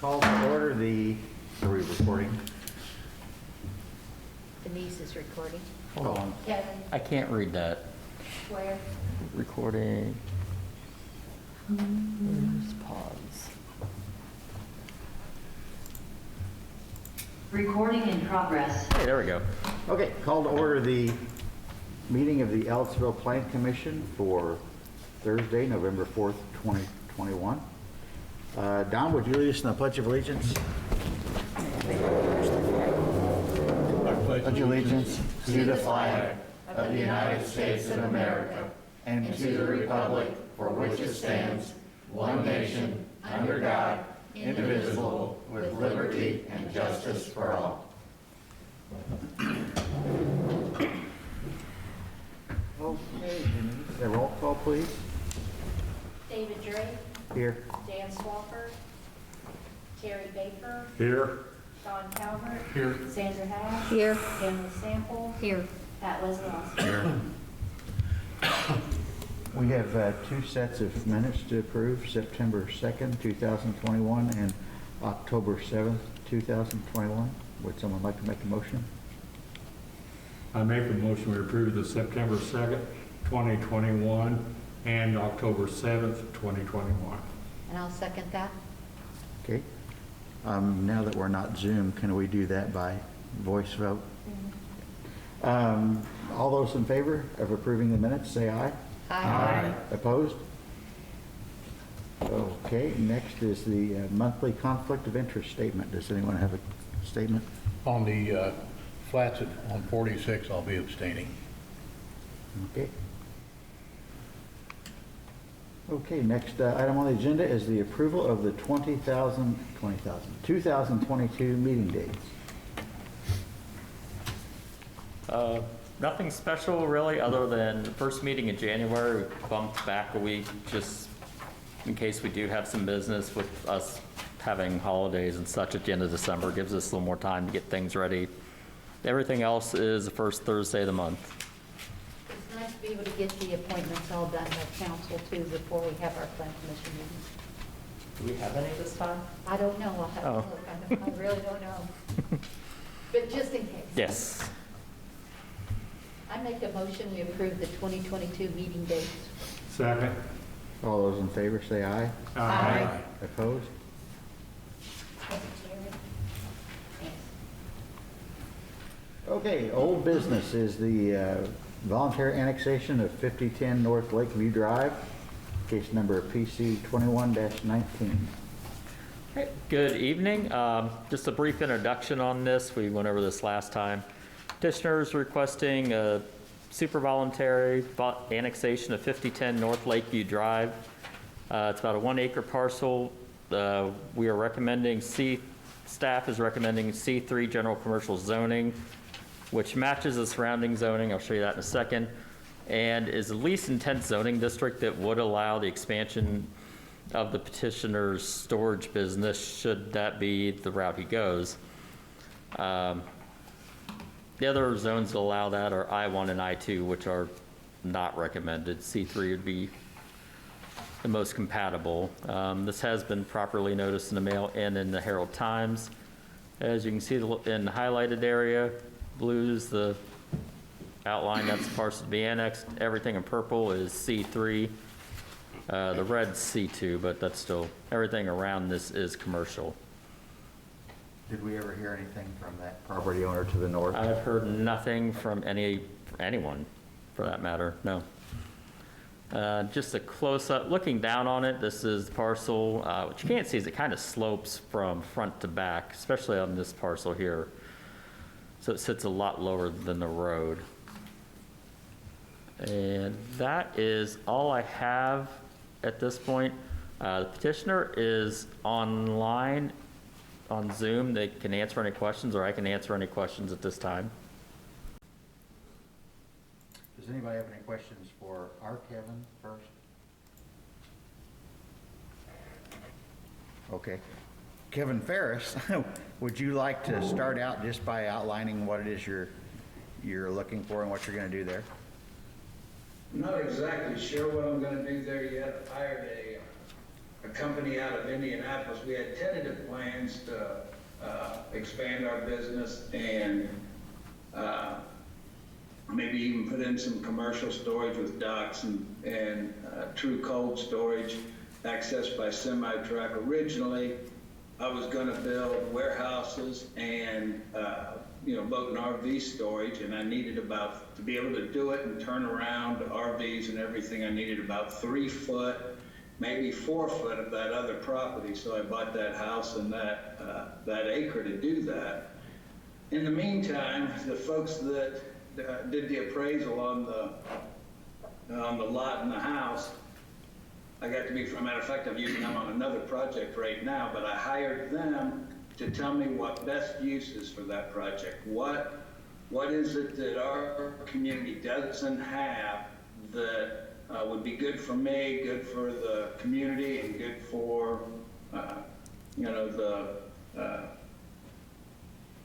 Call to order the, are we recording? Denise is recording. Hold on. Kevin, I can't read that. where? Recording. Where's pause? Recording in progress. Hey, there we go. Okay, call to order the meeting of the Ellettsville Planning Commission for Thursday, November 4th, 2021. Don, would you lead us in the Pledge of Allegiance? Pledge allegiance to the flag of the United States of America and to the republic for which it stands, one nation, under God, indivisible, with liberty and justice for all. Okay, Denise, a roll call, please. David Drake, Here. Dan Swafford, Terry Baker, Here. Sean Calvert. Here. Sandra Hash. Here. Pamela Sample. Here. Pat Wesselowski. We have two sets of minutes to approve, September 2nd, 2021 and October 7th, 2021. Would someone like to make a motion? I make a motion we approve the September 2nd, 2021 and October 7th, 2021. And I'll second that. Okay. Now that we're not Zoom, can we do that by voice vote? All those in favor of approving the minutes, say aye. Aye. Opposed? Okay, next is the monthly conflict of interest statement. Does anyone have a statement? On the flats on 46, I'll be abstaining. Okay. Okay, next item on the agenda is the approval of the 2022 meeting dates. Nothing special really, other than the first meeting in January, we bumped back a week just in case we do have some business with us having holidays and such at the end of December. Gives us a little more time to get things ready. Everything else is the first Thursday of the month. It's nice to be able to get the appointments all done by council too before we have our plan commission meetings. Do we have any this time? I don't know, I'll have to Oh. look, I really don't know. But just in case. Yes. I make a motion, we approve the 2022 meeting dates. Second. All those in favor say aye. Aye. Opposed? Thank you, Jerry. Thanks. Okay, old business is the voluntary annexation of 5010 North Lakeview Drive, case number PC 21-19. Good evening. Just a brief introduction on this. We went over this last time. Petitioners requesting a super voluntary annexation of 5010 North Lakeview Drive. It's about a 1 acre parcel. We are recommending staff is recommending C3 general commercial zoning, which matches the surrounding zoning. I'll show you that in a second, and is the least intense zoning district that would allow the expansion of the petitioner's storage business should that be the route he goes. The other zones that allow that are I-1 and I-2, which are not recommended. C3 would be the most compatible. This has been properly noticed in the mail and in the Herald Times. As you can see in the highlighted area, blue is the outline, that's the parcel to be annexed. Everything in purple is C3. The red's C2, but that's still, everything around this is commercial. Did we ever hear anything from that property owner to the north? I've heard nothing from anyone, for that matter, no. Just a close-up, looking down on it, this is the parcel. What you can't see is it kind of slopes from front to back, especially on this parcel here. So it sits a lot lower than the road. And that is all I have at this point. The petitioner is online on Zoom. They can answer any questions, or I can answer any questions at this time. Does anybody have any questions for our Kevin first? Okay. Kevin Ferris, would you like to start out just by outlining what it is you're looking for and what you're going to do there? I'm not exactly sure what I'm going to do there yet. I hired a company out of Indianapolis. We had tentative plans to expand our business and maybe even put in some commercial storage with docks and true cold storage accessed by semi-truck. Originally, I was going to build warehouses and boat and RV storage, and I needed to be able to do it and turn around RVs and everything, I needed about 3 foot, maybe 4 foot of that other property. So I bought that house and that acre to do that. In the meantime, the folks that did the appraisal on the lot and the house, I got to be, as a matter of fact, I'm using them on another project right now, but I hired them to tell me what best use is for that project. What is it that our community doesn't have that would be good for me, good for the community, and good for,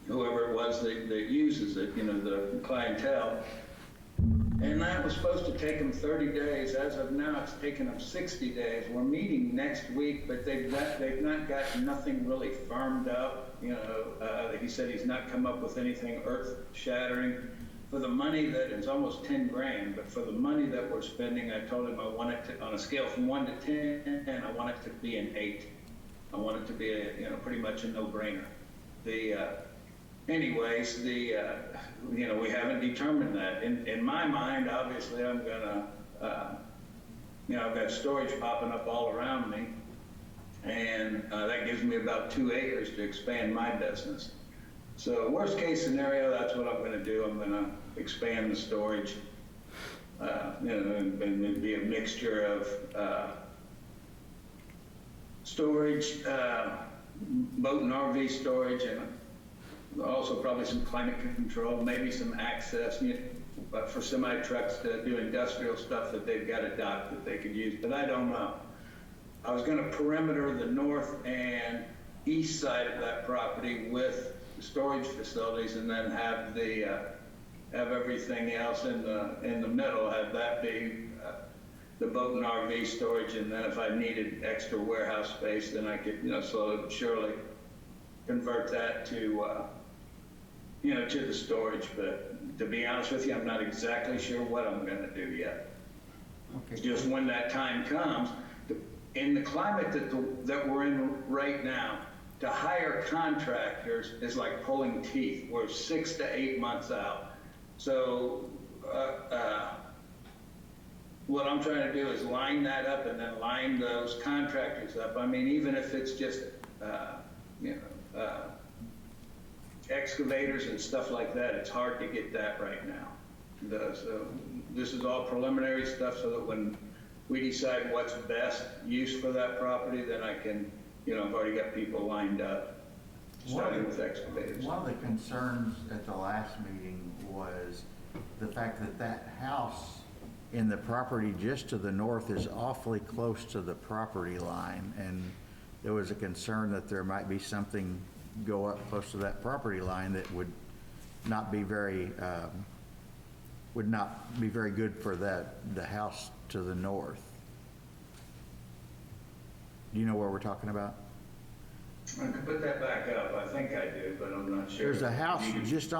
whoever it was that uses it, the clientele. And that was supposed to take them 30 days. As of now, it's taken them 60 days. We're meeting next week, but they've not got nothing really firmed up. He said he's not come up with anything earth-shattering. For the money that it's almost 10 grand, but for the money that we're spending, I told him I want it to, on a scale from 1 to 10, and I want it to be an 8. I want it to be pretty much a no-brainer. Anyways, we haven't determined that. In my mind, obviously, I'm gonna, I've got storage popping up all around me, and that gives me about 2 acres to expand my business. So worst case scenario, that's what I'm gonna do. I'm gonna expand the storage, and it'd be a mixture of storage, boat and RV storage, and also probably some climate control, maybe some access for semi-trucks to do industrial stuff that they've got a dock that they could use, but I don't know. I was going to perimeter the north and east side of that property with storage facilities, and then have everything else in the middle, have that be the boat and RV storage, and then if I needed extra warehouse space, then I could slowly but surely convert that to to the storage. But to be honest with you, I'm not exactly sure what I'm going to do yet. Okay. Just when that time comes, in the climate that we're in right now, to hire contractors is like pulling teeth. We're 6 to 8 months out. So what I'm trying to do is line that up and then line those contractors up. I mean, even if it's just excavators and stuff like that, it's hard to get that right now. So this is all preliminary stuff, so that when we decide what's best use for that property, then I can, I've already got people lined up, starting with excavators. One of the concerns at the last meeting was the fact that that house in the property just to the north is awfully close to the property line, and there was a concern that there might be something go up close to that property line that would not be very good for the house to the north. Do you know where we're talking about? I could put that back up. I think I do, but I'm not sure. There's a house just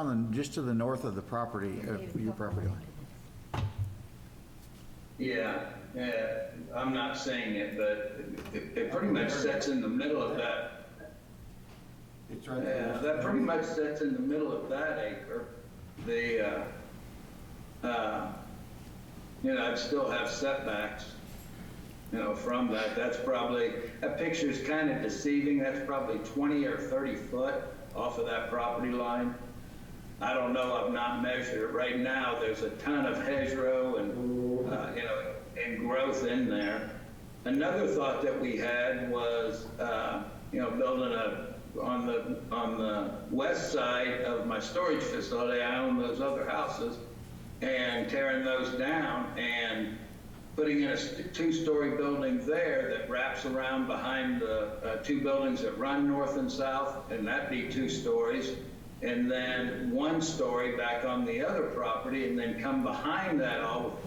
to the north of the property, your property line. Yeah, I'm not saying it, but it pretty much sits in the middle of that. It's right there. Yeah, that pretty much sits in the middle of that acre. I'd still have setbacks, from that. That's probably, that picture's kind of deceiving. That's probably 20 or 30 foot off of that property line. I don't know, I've not measured it. Right now, there's a ton of hedgerow and, and growth in there. Another thought that we had was, building on the west side of my storage facility. I own those other houses, and tearing those down and putting in a 2-story building there that wraps around behind the 2 buildings that run north and south, and that'd be 2 stories. And then 1 story back on the other property, and then come behind that all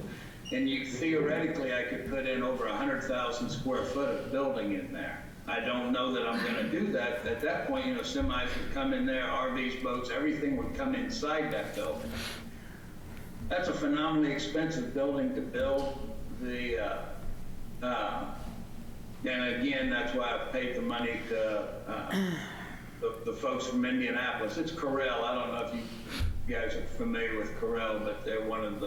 And theoretically, I could put in over 100,000 square foot of building in there. I don't know that I'm gonna do that. At that point, semis would come in there, RVs, boats, everything would come inside that building. That's a phenomenally expensive building to build. And again, that's why I paid the money to the folks from Indianapolis. It's Corel. I don't know if you guys are familiar with Corel, but they're one of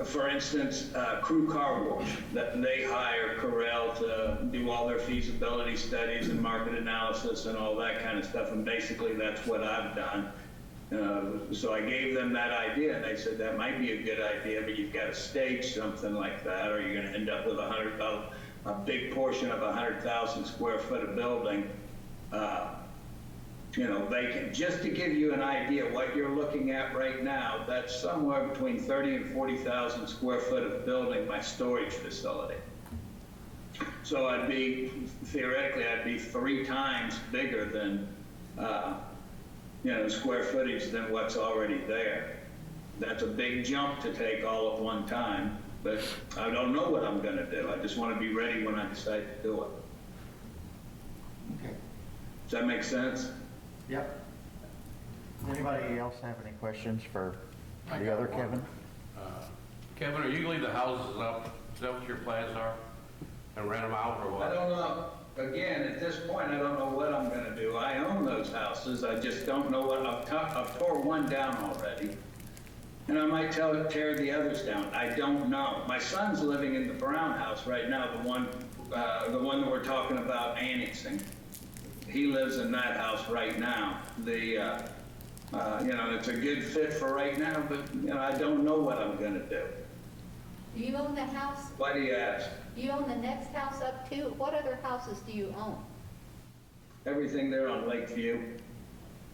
for instance, Crew Car Wash, that they hire Corel to do all their feasibility studies and market analysis and all that kind of stuff. And basically that's what I've done. So I gave them that idea, and they said that might be a good idea, but you've got to stage something like that, or you're going to end up with a big portion of 100,000 square foot of building, vacant. Just to give you an idea, what you're looking at right now, that's somewhere between 30 and 40,000 square foot of building, my storage facility. So theoretically, I'd be 3 times bigger than, square footage than what's already there. That's a big jump to take all at one time, but I don't know what I'm gonna do. I just want to be ready when I decide to do it. Okay. Does that make sense? Yep. Does anybody else have any questions for I the got other one. Kevin? Kevin, are you gonna leave the houses up? Is that what your plans are? And rent them out or I what? don't know. Again, at this point, I don't know what I'm gonna do. I own those houses. I just don't know what, I've tore one down already. And I might tear the others down. I don't know. My son's living in the Brown house right now, the one that we're talking about annexing. He lives in that house right now. It's a good fit for right now, but I don't know what I'm gonna do. Do you own the house? Why do you ask? Do you own the next house up too? What other houses do you own? Everything there on Lakeview.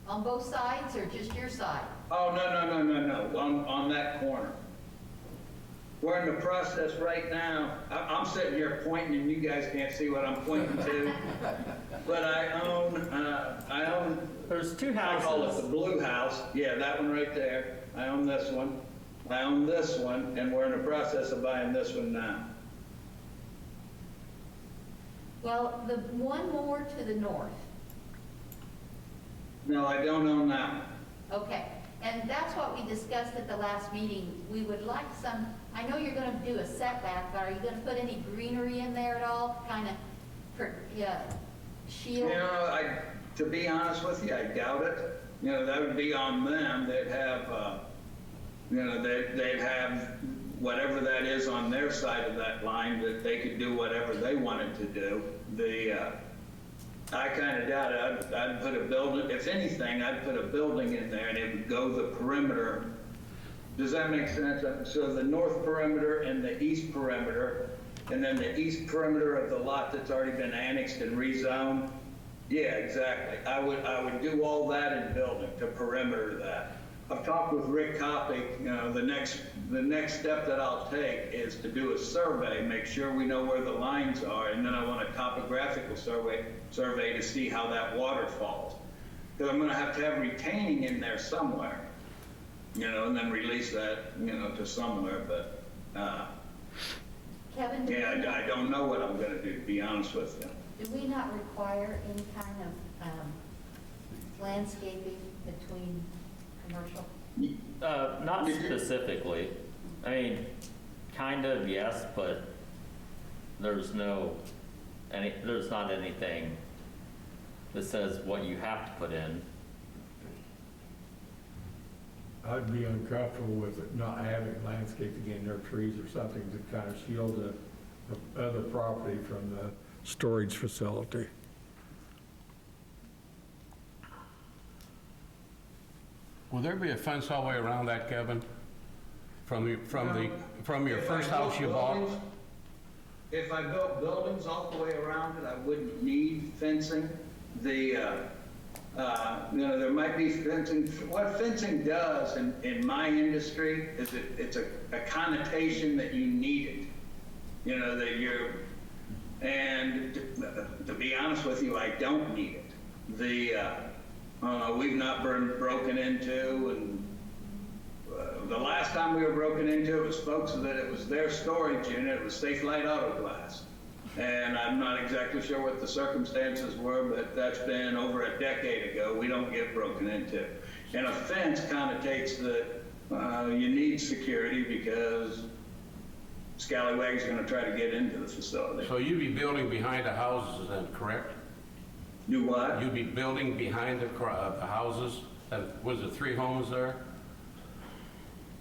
On both sides or just your side? Oh, no, on that corner. We're in the process right now. I'm sitting here pointing and you guys can't see what I'm pointing to. But I own, There's 2 I call it houses. the blue house. Yeah, that one right there. I own this one. I own this one, and we're in the process of buying this one now. Well, the one more to the north. No, I don't own that one. Okay, and that's what we discussed at the last meeting. We would like some, I know you're gonna do a setback, but are you gonna put any greenery in there at all? Kind of, shield? To be honest with you, I doubt it. That would be on them. They'd have, they'd have whatever that is on their side of that line, that they could do whatever they wanted to do. I kind of doubt it. I'd put a building, if anything, I'd put a building in there and it would go the perimeter. Does that make sense? So the north perimeter and the east perimeter, and then the east perimeter of the lot that's already been annexed and rezoned. Yeah, exactly. I would do all that in building to perimeter that. I've talked with Rick Kopic. The next step that I'll take is to do a survey, make sure we know where the lines are, and then I want a topographical survey to see how that water falls. Because I'm going to have retaining in there somewhere, and then release that, to somewhere. But Kevin, I don't know what I'm going to do, to be honest with you. do we not require any kind of landscaping between commercial? Not specifically. I mean, kind of, yes, but there's not anything that says what you have to put in. I'd be uncomfortable with it not having landscape again, or trees or something to kind of shield the other property from the storage facility. Will there be a fence all the way around that, Kevin? From your If first I house built you bought? buildings- If I built buildings all the way around it, I wouldn't need fencing. There might be fencing. What fencing does in my industry is it's a connotation that you need it. That you're, and to be honest with you, I don't need it. We've not been broken into, and The last time we were broken into, it was folks that it was their storage unit, it was Safe Light Auto Glass. And I'm not exactly sure what the circumstances were, but that's been over a decade ago. We don't get broken into. And a fence connotates that you need security because scallywags are going to try to get into the facility. So you'd be building behind the houses then, correct? Do what? You'd be building behind the houses? Was it 3 homes there?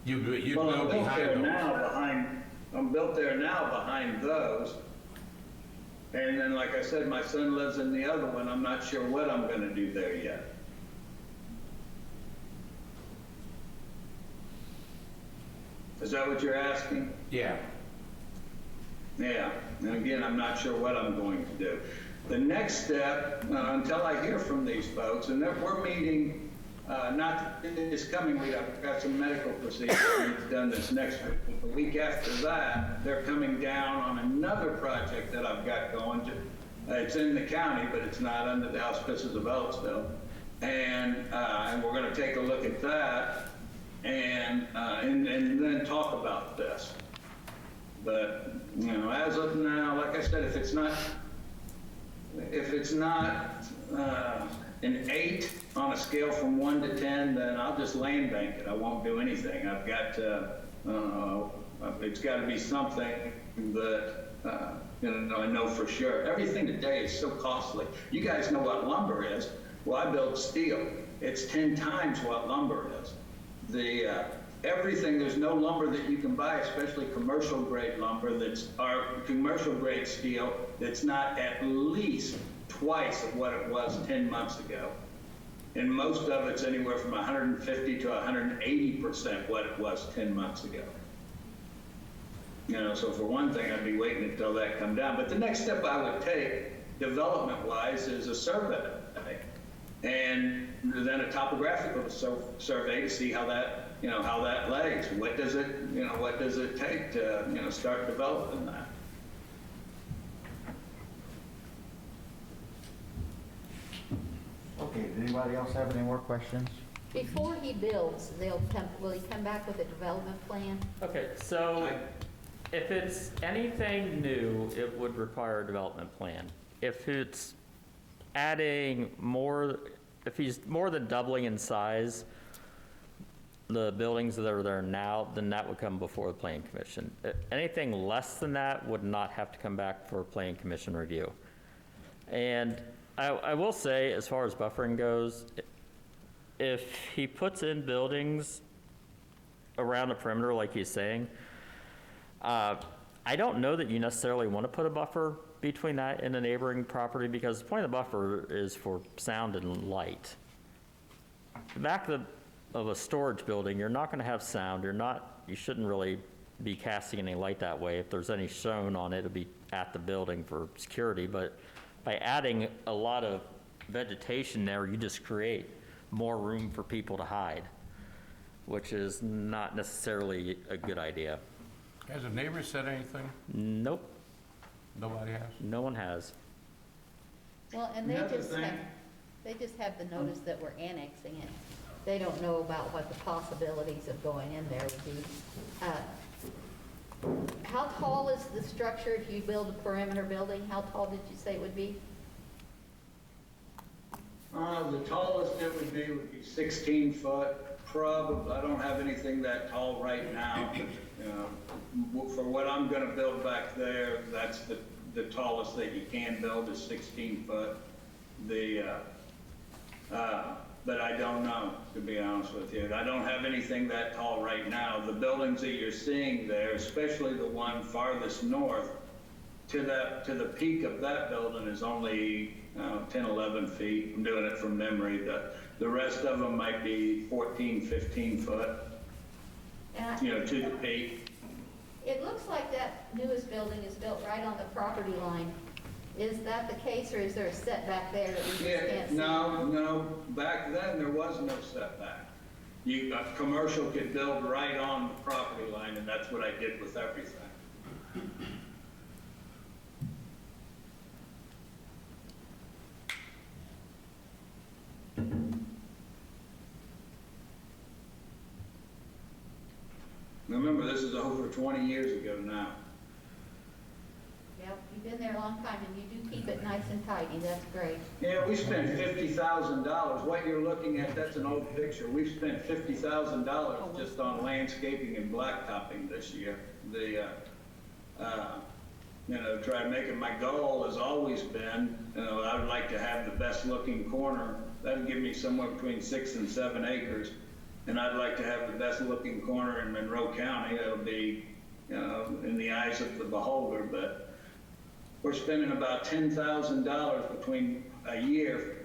You'd Well, build behind those? I'm built there now behind those. And then, like I said, my son lives in the other one. I'm not sure what I'm gonna do there yet. Is that what you're asking? Yeah. Yeah, and again, I'm not sure what I'm going to do. The next step, until I hear from these folks, and we're meeting, not this coming week, I've got some medical procedures that need to be done this next week. But the week after that, they're coming down on another project that I've got going. It's in the county, but it's not under the auspices of Ellettsville. And we're gonna take a look at that and then talk about this. But, you know, as of now, like I said, if it's not an 8 on a scale from 1 to 10, then I'll just land bank it. I won't do anything. I've got it's got to be something that you know, I know for sure. Everything today is so costly. You guys know what lumber is. Well, I build steel. It's 10 times what lumber is. Everything, there's no lumber that you can buy, especially commercial grade lumber or commercial grade steel, that's not at least twice of what it was 10 months ago. And most of it's anywhere from 150 to 180% what it was 10 months ago. You know, so for one thing, I'd be waiting until that come down. But the next step I would take, development-wise, is a survey. And then a topographical survey to see how that, you know, how that lays. What does it take to, you know, start developing that? Okay, does anybody else have any more questions? Before he builds, will he come back with a development plan? Okay, so if it's anything new, it would require a development plan. If it's adding more, if he's more than doubling in size the buildings that are there now, then that would come before the planning commission. Anything less than that would not have to come back for planning commission review. And I will say, as far as buffering goes, if he puts in buildings around a perimeter like he's saying, I don't know that you necessarily want to put a buffer between that and a neighboring property, because the point of the buffer is for sound and light. The back of a storage building, you're not going to have sound. You shouldn't really be casting any light that way. If there's any shown on it, it'll be at the building for security. But by adding a lot of vegetation there, you just create more room for people to hide, which is not necessarily a good idea. Has the neighbor said anything? Nope, Nobody has? no one has. Well, and they just have the notice that we're annexing it. They don't know about what the possibilities of going in there would be. How tall is the structure if you build a perimeter building? How tall did you say it would be? The tallest it would be 16 foot, probably. I don't have anything that tall right now. For what I'm going to build back there, that's the tallest that you can build is 16 foot. But I don't know, to be honest with you. I don't have anything that tall right now. The buildings that you're seeing there, especially the one farthest north, to the peak of that building is only 10, 11 feet. I'm doing it from memory. The rest of them might be 14, 15 foot, you know, to the peak. It looks like that newest building is built right on the property line. Is that the case, or is there a setback there that we just can't see? No. Back then, there was no setback. A commercial could build right on the property line, and that's what I did with everything. remember, this is over 20 years ago now. Yep, you've been there a long time, and you do keep it nice and tidy, that's great. Yeah, we spent $50,000. What you're looking at, that's an old picture. We've spent $50,000 just on landscaping and blacktopping this year. Try to make it, my goal has always been, I would like to have the best looking corner. That'd give me somewhere between 6 and 7 acres. And I'd like to have the best looking corner in Monroe County. That'll be, in the eyes of the beholder, but we're spending about $10,000 between a year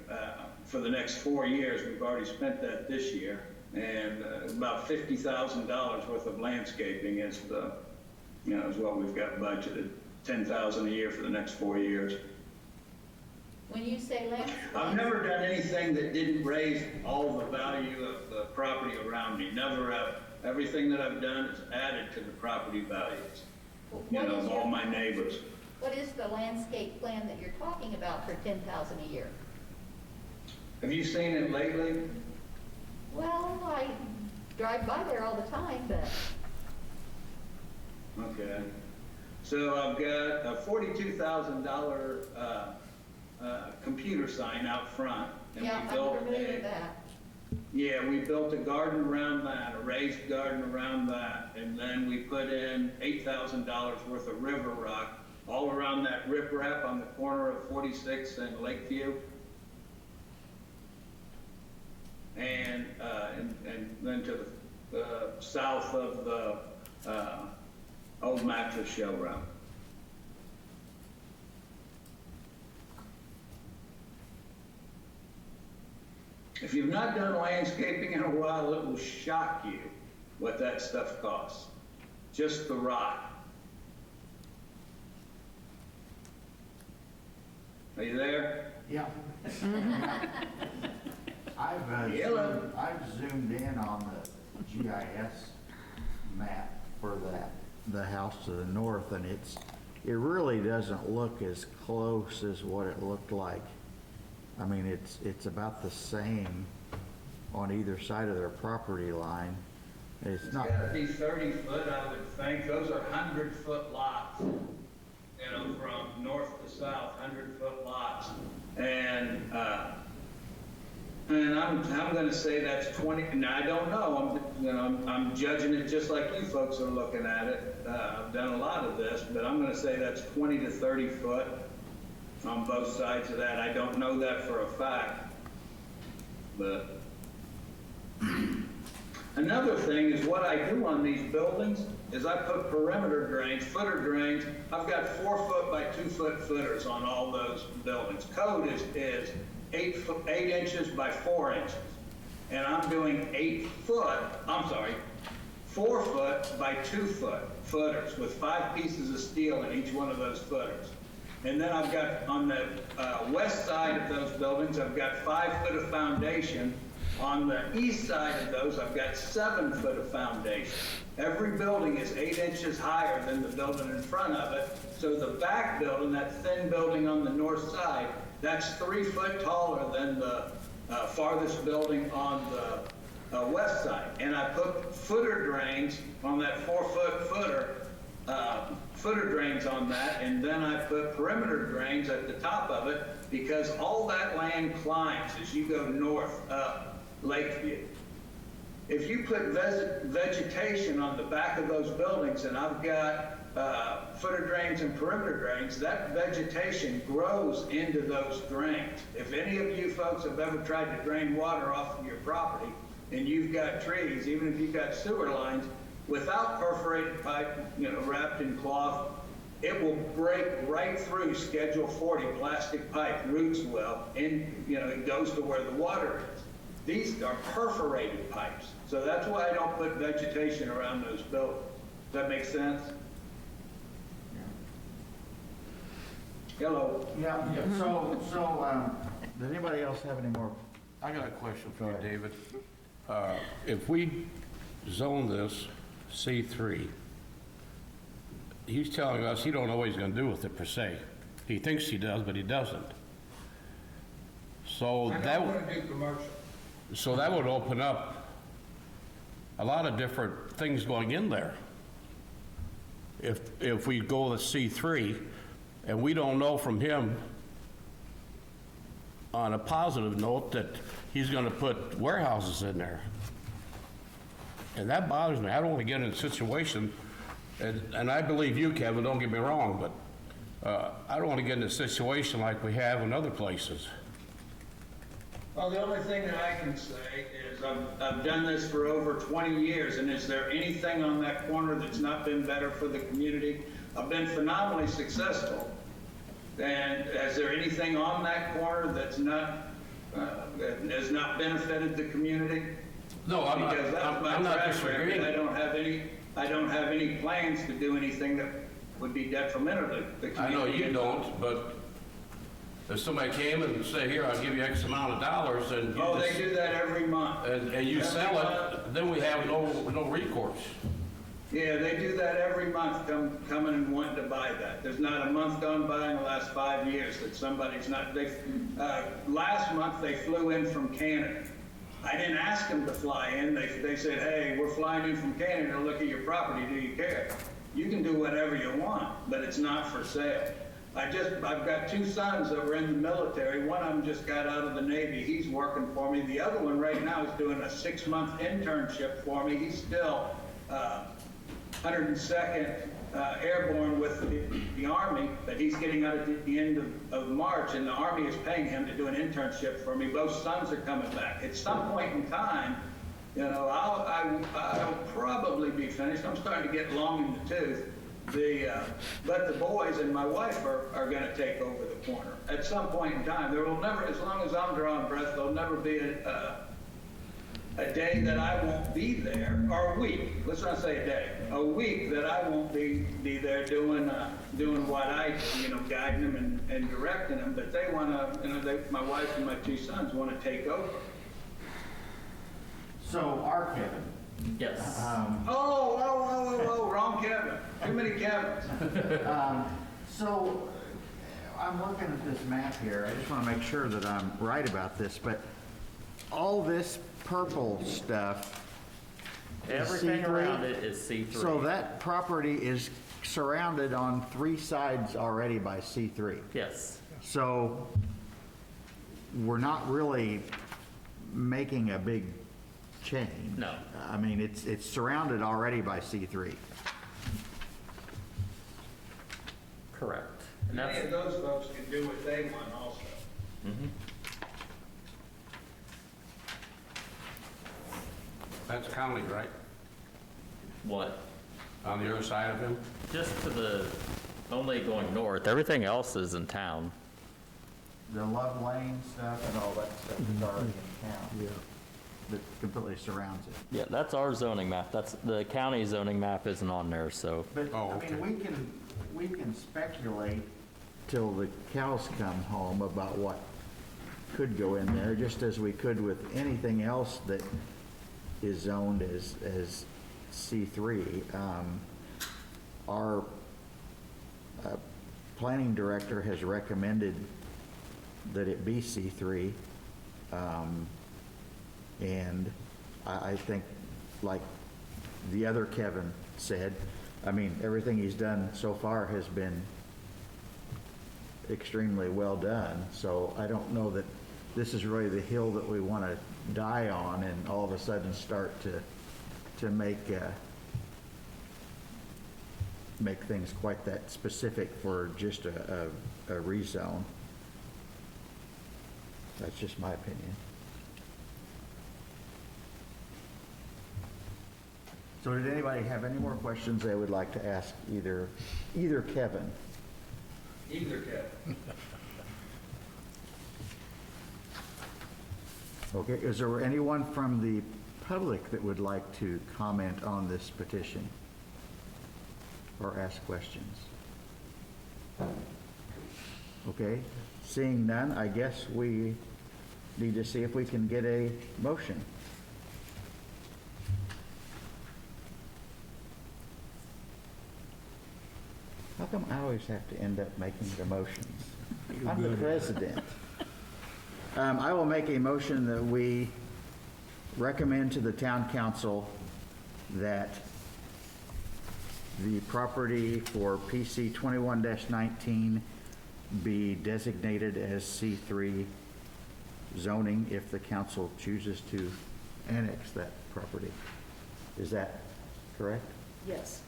for the next 4 years. We've already spent that this year, and about $50,000 worth of landscaping is what we've got budgeted. $10,000 a year for the next 4 years. When you say landscape. I've never done anything that didn't raise all the value of the property around me. Never have. Everything that I've done is added to the property values, of all my neighbors. What is the landscape plan that you're talking about for $10,000 a year? Have you seen it lately? Well, I drive by there all the time, but Okay. So I've got a $42,000 computer sign out front. And yeah, we I'm built familiar with that. Yeah, we built a garden around that, a raised garden around that, and then we put in $8,000 worth of river rock all around that riprap on the corner of 46 and Lakeview. And then to the south of the old mattress showroom. If you've not done landscaping in a while, it will shock you what that stuff costs. Just the rock. Are you there? Yeah. I've zoomed in on the GIS map for the house to the north, and it really doesn't look as close as what it looked like. I mean, it's about the same on either side of their property line. It's not. It's gotta be 30 foot, I would think. Those are 100-foot lots. From north to south, 100-foot lots. And I'm going to say that's 20. Now I don't know. I'm judging it just like you folks are looking at it. I've done a lot of this, but I'm going to say that's 20 to 30 foot on both sides of that. I don't know that for a fact, but another thing is what I do on these buildings is I put perimeter drains, footer drains. I've got 4 foot by 2 foot footers on all those buildings. Code is 8 inches by 4 inches. And I'm doing 4 foot by 2 foot footers with 5 pieces of steel in each one of those footers. And then I've got on the west side of those buildings, I've got 5 foot of foundation. On the east side of those, I've got 7 foot of foundation. Every building is 8 inches higher than the building in front of it. So the back building, that thin building on the north side, that's 3 foot taller than the farthest building on the west side. And I put footer drains on that 4 foot footer drains on that, and then I put perimeter drains at the top of it because all that land climbs as you go north up Lakeview. If you put vegetation on the back of those buildings, and I've got footer drains and perimeter drains, that vegetation grows into those drains. If any of you folks have ever tried to drain water off of your property and you've got trees, even if you've got sewer lines, without perforated pipe, wrapped in cloth, it will break right through Schedule 40 plastic pipe, roots well, and it goes to where the water is. These are perforated pipes. So that's why I don't put vegetation around those buildings. Does that make sense? Yeah. Hello. Yeah. So, does anybody else have any more? I got a question for you, David. If we zone this C3, he's telling us he don't know what he's going to do with it per se. He thinks he does, but he doesn't. So that would open up a lot of different things going in there. if we go with C3, and we don't know from him on a positive note that he's gonna put warehouses in there. And that bothers me. I don't want to get in a situation, and I believe you, Kevin, don't get me wrong, but I don't want to get in a situation like we have in other places. Well, the only thing that I can say is I've done this for over 20 years, and is there anything on that corner that's not been better for the community? I've been phenomenally successful. And is there anything on that corner that's not, that has not benefited the community? No, I'm not, Because that's my I'm not track record. disagreeing. I don't have any plans to do anything that would be detrimental to the community. I know you don't, but if somebody came and said, here, I'll give you X amount of dollars, and you Oh, just- they do that every month. and you Every sell month. it, then we have no recourse. Yeah, they do that every month, coming and wanting to buy that. There's not a month gone by in the last 5 years that somebody's not, last month they flew in from Canada. I didn't ask them to fly in. They said, hey, we're flying in from Canada to look at your property. Do you care? You can do whatever you want, but it's not for sale. I've got 2 sons that were in the military. One of them just got out of the Navy. He's working for me. The other one right now is doing a 6-month internship for me. He's still 102nd Airborne with the Army, but he's getting out at the end of March, and the Army is paying him to do an internship for me. Both sons are coming back. At some point in time, you know, I'll probably be finished. I'm starting to get long in the tooth. But the boys and my wife are going to take over the corner. At some point in time, there will never, as long as I'm drawing breath, there'll never be a day that I won't be there, or a week. Let's not say a day. A week that I won't be there doing what I, you know, guiding them and directing them. But they want to, you know, my wife and my 2 sons want to take over. So our Kevin. Yes. Oh, wrong Kevin. Too many Kevins. So I'm looking at this map here. I just want to make sure that I'm right about this, but all this purple stuff is Everything C3? around it is C3. So that property is surrounded on 3 sides already by C3. Yes. So we're not really making a big change. No. I mean, it's surrounded already by C3. Correct. And Many that's, of those folks can do what they want also. That's county, right? what? On the other side of him? Just to the, only going north. Everything else is in town. The Love Lane stuff and all that stuff is already in town. Yeah. That completely surrounds it. Yeah, that's our zoning map. That's, the county zoning map isn't on there, so. But, Oh, I mean, we can speculate till the cows come home about what could go in there, just as we could with anything else that is zoned as C3. Our planning director has recommended that it be C3. And I think, like the other Kevin said, I mean, everything he's done so far has been extremely well done. So I don't know that this is really the hill that we want to die on and all of a sudden start to make things quite that specific for just a rezone. That's just my opinion. So did anybody have any more questions they would like to ask either Kevin? Either Kevin. Okay, is there anyone from the public that would like to comment on this petition or ask questions? Okay, seeing none, I guess we need to see if we can get a motion. How come I always have to end up making the motions? I'm the president. I will make a motion that we recommend to the town council that the property for PC 21-19 be designated as C3 zoning if the council chooses to annex that property. Is that correct? Yes.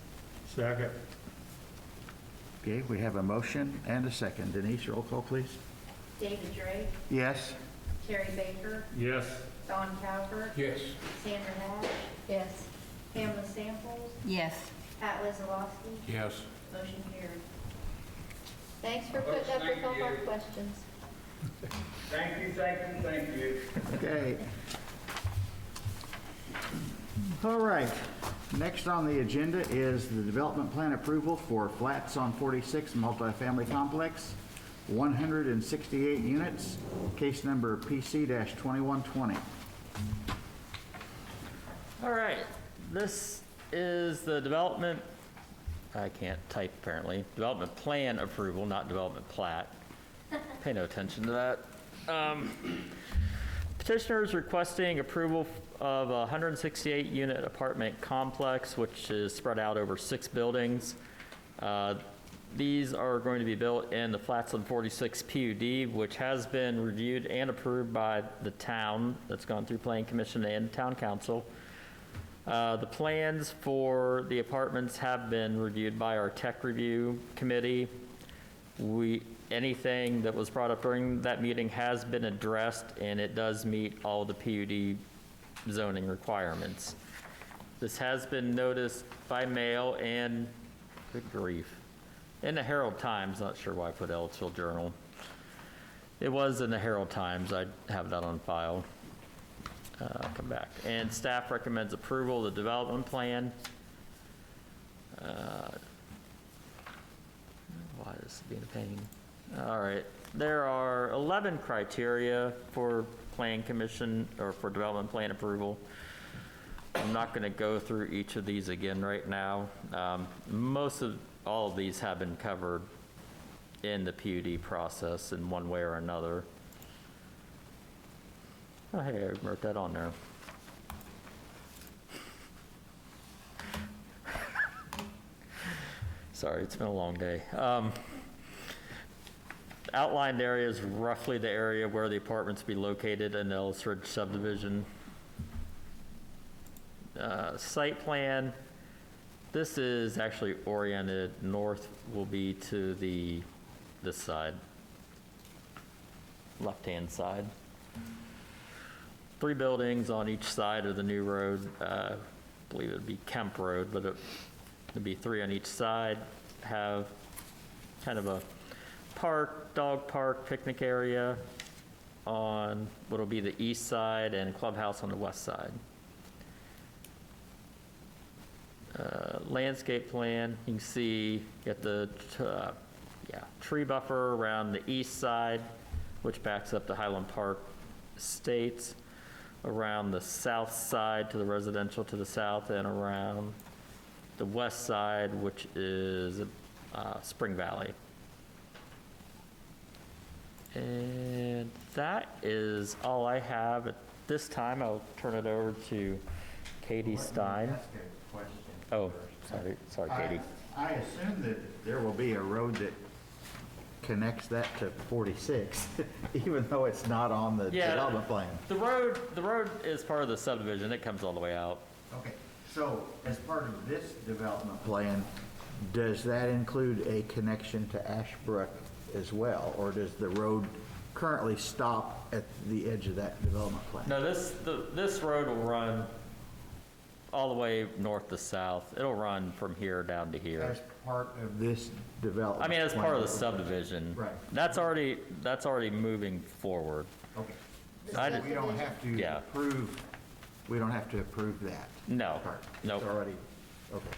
Second. Okay, we have a motion and a second. Denise, roll call, please. David Drake, Yes? Terry Baker, Yes. Don Calvert, Yes. Sandra Hatch, Yes. Pamela Samples, Yes. Pat Wizalowski. Yes. Motion carried. Thanks for putting up with all our questions. Thank you, thank you, thank you. Okay. All right. Next on the agenda is the development plan approval for Flats on 46 multifamily complex, 168 units, case number PC-2120. All right, this is the development, I can't type apparently, development plan approval, not development plat. Pay no attention to that. Petitioners requesting approval of a 168-unit apartment complex, which is spread out over 6 buildings. These are going to be built in the Flats on 46 PUD, which has been reviewed and approved by the town. That's gone through Planning Commission and Town Council. The plans for the apartments have been reviewed by our tech review committee. Anything that was brought up during that meeting has been addressed, and it does meet all the PUD zoning requirements. This has been noticed by mail and, good grief, in the Herald Times. Not sure why I put Ellettsville Journal. It was in the Herald Times. I have that on file. I'll come back. And staff recommends approval of the development plan. Why is this being a pain? All right. There are 11 criteria for Plan Commission or for development plan approval. I'm not going to go through each of these again right now. All of these have been covered in the PUD process in one way or another. Oh, hey, I wrote that on there. Sorry, it's been a long day. Outlined area is roughly the area where the apartments be located in the Ellettsville subdivision. Site plan, this is actually oriented north, will be to this side, left-hand side. 3 buildings on each side of the new road. I believe it would be Kemp Road, but it would be 3 on each side. Have kind of a park, dog park, picnic area on what will be the east side and clubhouse on the west side. Landscape plan, you can see get the tree buffer around the east side, which backs up to Highland Park Estates, around the south side to the residential to the south, and around the west side, which is Spring Valley. And that is all I have at this time. I'll turn it over to Katie Stein. Ask a question. Oh, sorry, Katie. I assume that there will be a road that connects that to 46, even though it's not on the Yeah. development plan. The road is part of the subdivision. It comes all the way out. Okay, so as part of this development plan, does that include a connection to Ashbrook as well? Or does the road currently stop at the edge of that development plan? No, this road will run all the way north to south. It'll run from here down to here. As part of this development? I mean, as part of the plan? subdivision. Right. That's already moving forward. Okay. I So did- we don't have to Yeah. approve, that? No, part? nope. It's already, okay.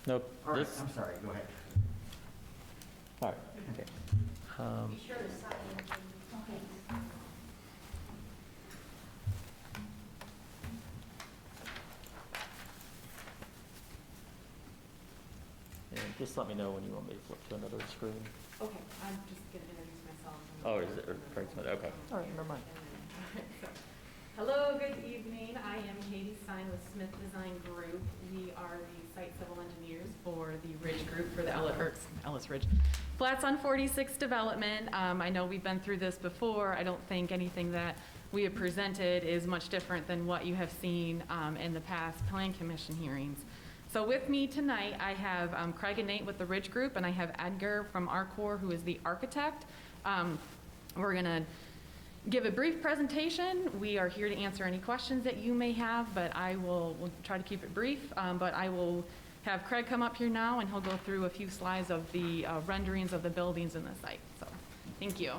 Nope. All right, This, I'm sorry, go ahead. all right, okay. Be sure to sign in. Okay. And just let me know when you want me to flip to another screen. Okay, I'm just gonna introduce myself. Oh, is it, or Craig's, okay. All right, never mind. Hello, good evening. I am Katie Stein with Smith Design Group. We are the site civil engineers for the Ridge Group for the Ellis Ridge Flats on 46 development. I know we've been through this before. I don't think anything that we have presented is much different than what you have seen in the past Plan Commission hearings. So with me tonight, I have Craig and Nate with the Ridge Group, and I have Edgar from Arcor, who is the architect. We're gonna give a brief presentation. We are here to answer any questions that you may have, but we'll try to keep it brief. But I will have Craig come up here now, and he'll go through a few slides of the renderings of the buildings in the site. So, thank you.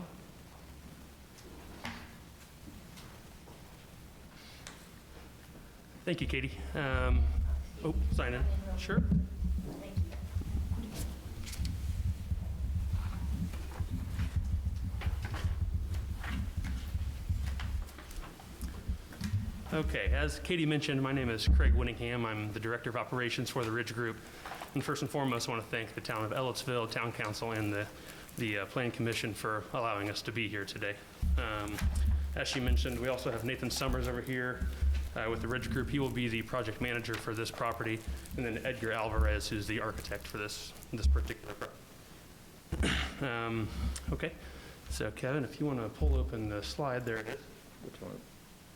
Thank you, Katie. Sign in. Sure. Okay, as Katie mentioned, my name is Craig Winningham. I'm the Director of Operations for the Ridge Group. And first and foremost, I want to thank the town of Ellettsville, Town Council, and the Plan Commission for allowing us to be here today. As she mentioned, we also have Nathan Summers over here with the Ridge Group. He will be the project manager for this property, and then Edgar Alvarez, who's the architect for this particular property. Okay, so Kevin, if you want to pull open the slide, there it is. Which one?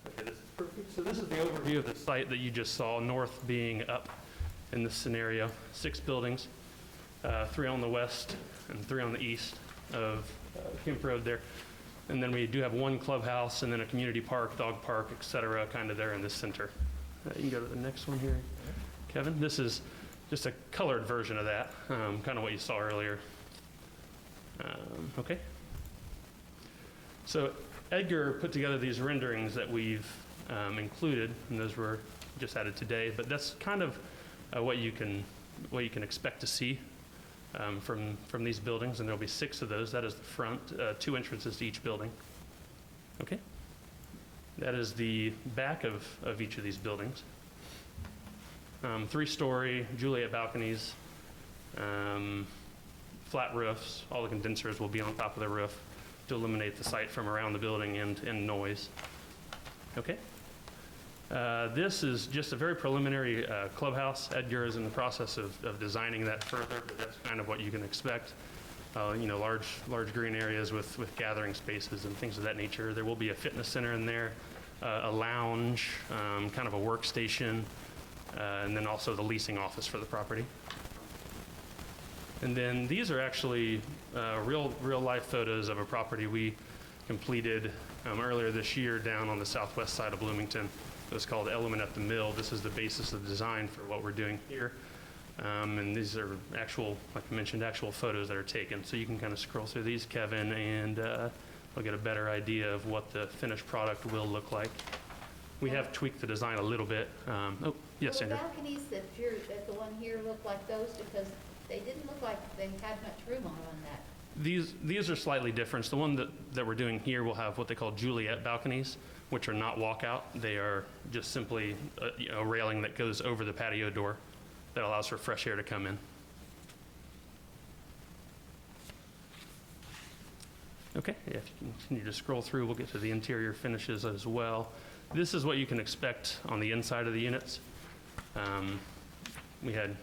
Okay, this is perfect. So this is the overview of the site that you just saw, north being up in this scenario. 6 buildings, 3 on the west and 3 on the east of Kemp Road there. And then we do have 1 clubhouse and then a community park, dog park, et cetera, kind of there in the center. You can go to the next one here, Kevin. This is just a colored version of that, kind of what you saw earlier. Okay. So Edgar put together these renderings that we've included, and those were just added today. But that's kind of what you can expect to see from these buildings, and there'll be 6 of those. That is the front, 2 entrances to each building. Okay. That is the back of each of these buildings. 3-story Juliet balconies, flat roofs. All the condensers will be on top of the roof to eliminate the sight from around the building and noise. Okay. This is just a very preliminary clubhouse. Edgar is in the process of designing that further, but that's kind of what you can expect. Large green areas with gathering spaces and things of that nature. There will be a fitness center in there, a lounge, kind of a workstation, and then also the leasing office for the property. And then these are actually real life photos of a property we completed earlier this year down on the southwest side of Bloomington. It was called Element at the Mill. This is the basis of design for what we're doing here. And these are actual, like I mentioned, actual photos that are taken. So you can kind of scroll through these, Kevin, and you'll get a better idea of what the finished product will look like. We have tweaked the design a little bit. Yes, Sandra. Andrew. The balconies that the one here look like those, because they didn't look like they had much room on that. These are slightly different. The one that we're doing here will have what they call Juliet balconies, which are not walkout. They are just simply a railing that goes over the patio door that allows for fresh air to come in. Okay, yeah, if you continue to scroll through, we'll get to the interior finishes as well. This is what you can expect on the inside of the units. We had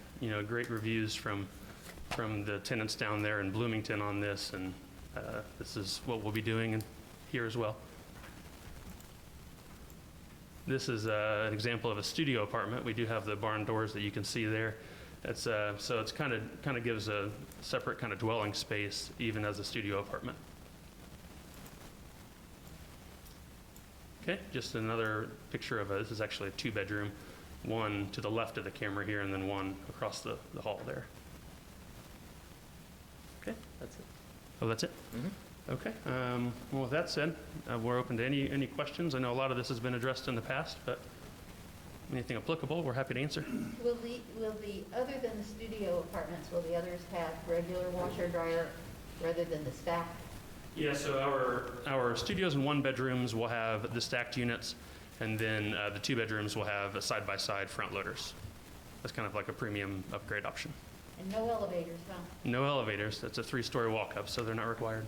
great reviews from the tenants down there in Bloomington on this, and this is what we'll be doing here as well. This is an example of a studio apartment. We do have the barn doors that you can see there. It's so it's kind of gives a separate kind of dwelling space even as a studio apartment. Okay, just another picture of this is actually a 2-bedroom, one to the left of the camera here, and then one across the hall there. Okay, That's it. oh, that's it? Mm-hmm. Okay, well, with that said, we're open to any questions. I know a lot of this has been addressed in the past, but anything applicable, we're happy to answer. Will the other than the studio apartments, will the others have regular washer dryer rather than the stacked? Yeah, so our studios and 1-bedrooms will have the stacked units, and then the 2-bedrooms will have side-by-side front loaders. That's kind of like a premium upgrade option. And no elevators, huh? No elevators. That's a 3-story walk-up, so they're not required.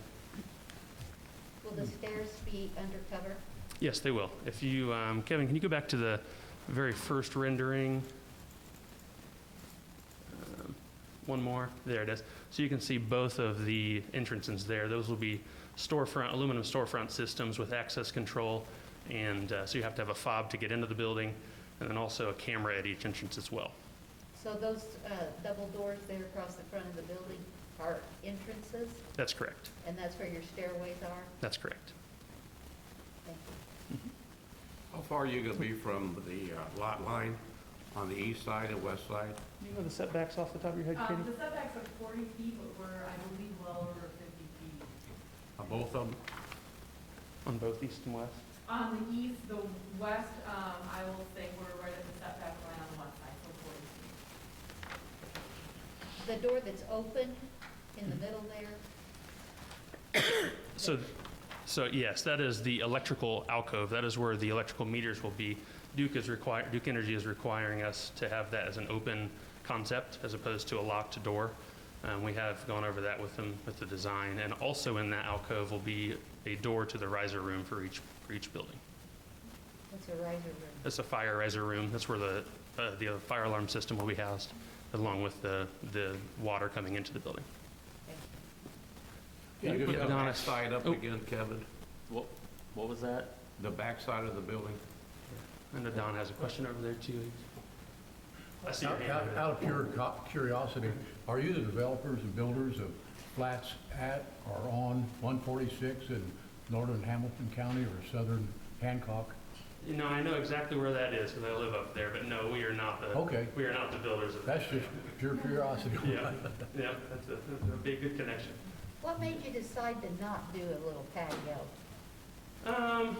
Will the stairs be undercover? Yes, they will. If you, Kevin, can you go back to the very first rendering? One more. There it is. So you can see both of the entrances there. Those will be storefront, aluminum storefront systems with access control. And so you have to have a fob to get into the building, and then also a camera at each entrance as well. So those double doors there across the front of the building are entrances, That's correct. and that's where your stairways are? That's correct. Thank you. How far are you going to be from the lot line on the east side and west side? Do you know the setbacks off the top of your head, Katie? The setbacks are 40 feet, but we're, I believe, well over 50 feet. On both of them? On both east and west? On the east, the west, I will say we're right at the setback line on the west side, so 40 feet. The door that's open in the middle there, So yes, that is the electrical alcove. That is where the electrical meters will be. Duke Energy is requiring us to have that as an open concept as opposed to a locked door. We have gone over that with them with the design, and also in that alcove will be a door to the riser room for each building. what's a riser room? It's a fire riser room. That's where the fire alarm system will be housed, along with the water coming into the building. Thank Can you put the Donna. back side up Oh. again, Kevin? What was that? The back side of the building? I know Don has a question over there too. I see your hand over there. Out of pure curiosity, are you the developers and builders of flats at or on 146 in northern Hamilton County or southern Hancock? You know, I know exactly where that is because I live up there, but no, we are not the Okay. we are not the builders of That's that. just pure curiosity. Yeah, yeah, that's a big good connection. you. What made you decide to not do a little patio? I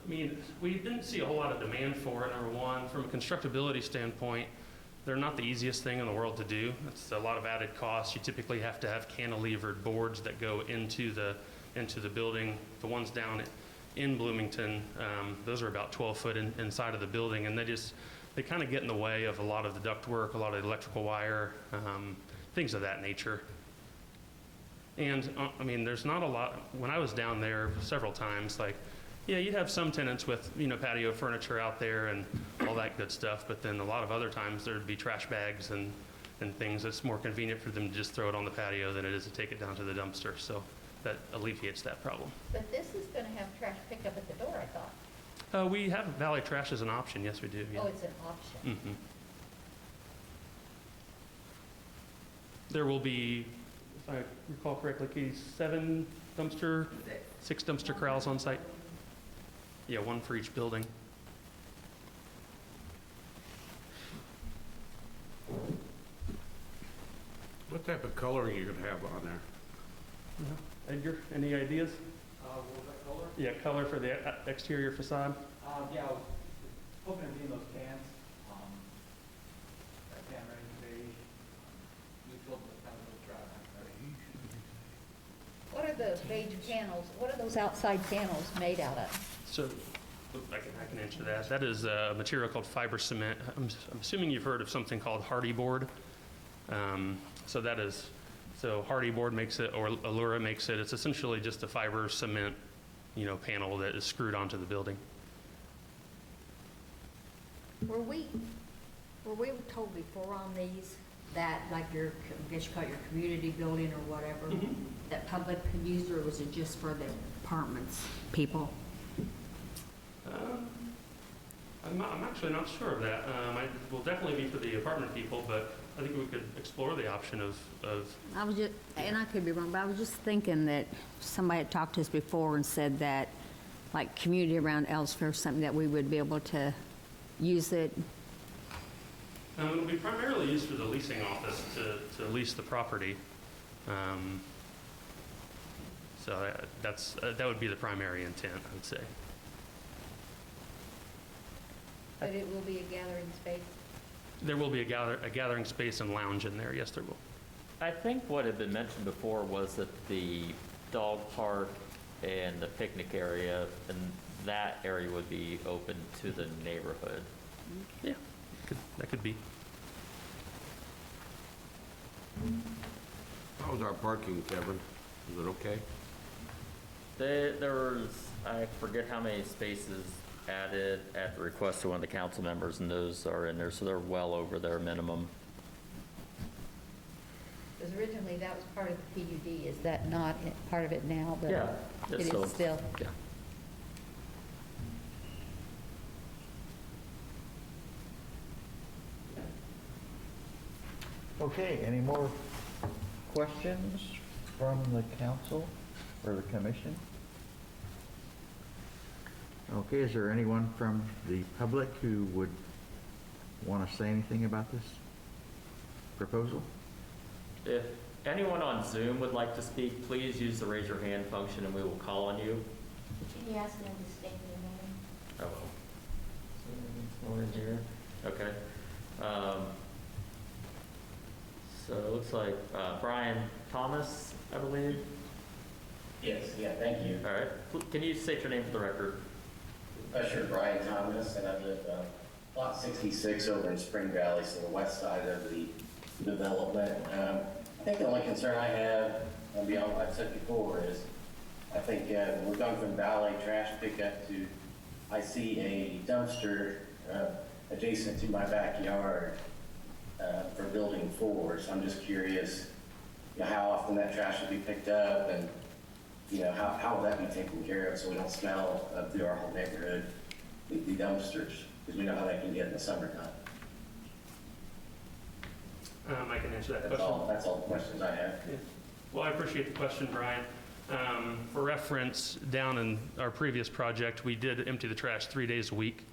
mean, we didn't see a whole lot of demand for it, number one. From a constructability standpoint, they're not the easiest thing in the world to do. It's a lot of added costs. You typically have to have cantilevered boards that go into the building. The ones down in Bloomington, those are about 12 foot inside of the building, and they kind of get in the way of a lot of the duct work, a lot of the electrical wire, things of that nature. And I mean, there's not a lot. When I was down there several times, like, yeah, you'd have some tenants with, patio furniture out there and all that good stuff, but then a lot of other times there'd be trash bags and things. It's more convenient for them to just throw it on the patio than it is to take it down to the dumpster, so that alleviates that problem. But this is gonna have trash pickup at the door, I thought. We have valet trash as an option, yes, we do, yeah. Oh, it's an option. Mhm. There will be, if I recall correctly, Katie, 6 dumpster corrals on site? Yeah, 1 for each building. What type of coloring are you going to have on there? Edgar, any ideas? What was that color? Yeah, color for the exterior facade? Yeah, I was hoping to be in those cans. That can ready beige. Neutral, but kind of What are the beige panels, what are those outside panels made out of? So, I can answer that. That is a material called fiber cement. I'm assuming you've heard of something called hardy board. So hardy board makes it, or Allura makes it. It's essentially just a fiber cement, panel that is screwed onto the building. Were we told before on these that, like I guess you call it your community building or whatever, that public could use, or was it just for the apartments people? I'm actually not sure of that. It will definitely be for the apartment people, but I think we could explore the option of I was just, and I could be wrong, but I was just thinking that somebody had talked to us before and said that, like, community around Ellettsville, something that we would be able to use it. It'll be primarily used for the leasing office to lease the property. So that would be the primary intent, I would say. But it will be a gathering space? There will be a gathering space and lounge in there. Yes, there will. I think what had been mentioned before was that the dog park and the picnic area and that area would be open to the neighborhood. Yeah, that could be. How was our parking, Kevin? Is it okay? There was, I forget how many spaces added at the request of one of the council members, and those are in there, so they're well over their minimum. Because originally that was part of the PUD. Is that not part of it now? But Yeah, it it's is still. Yeah. Okay, any more questions from the council or the commission? Okay, is there anyone from the public who would want to say anything about this proposal? If anyone on Zoom would like to speak, please use the raise your hand function and we will call on you. Can you ask them to state their name? Oh, well. Over here. Okay. So it looks like Brian Thomas, I believe. Yes, yeah, thank you. All right. Can you state your name for the record? Sure, Brian Thomas, and I live lot 66 over in Spring Valley, so the west side of the development. I think the only concern I have, beyond what I've said before, is I think when we're going from Valley trash pickup to, I see a dumpster adjacent to my backyard for building 4. So I'm just curious, how often that trash will be picked up, and how will that be taken care of so we don't smell through our whole neighborhood, the dumpsters, because we know how they can get in the summertime. I can answer that That's question. all the questions I have. Yeah. Well, I appreciate the question, Brian. For reference, down in our previous project, we did empty the trash 3 days a week.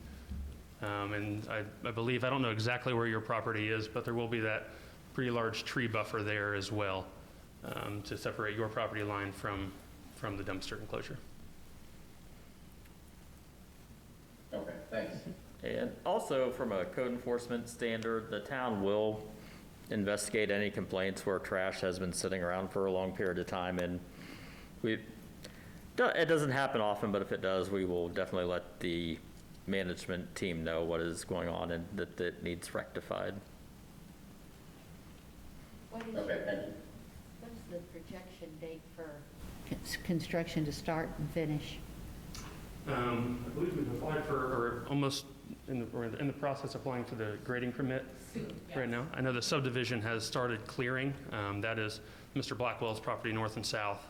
And I believe, I don't know exactly where your property is, but there will be that pretty large tree buffer there as well to separate your property line from the dumpster enclosure. Okay, thanks. And also, from a code enforcement standard, the town will investigate any complaints where trash has been sitting around for a long period of time. And it doesn't happen often, but if it does, we will definitely let the management team know what is going on and that it needs rectified. What is Okay, thank you. What's the projection date for construction to start and finish? I believe we've applied for, or almost we're in the process of applying for the grading permit right now. I know the subdivision has started clearing. That is Mr. Blackwell's property north and south.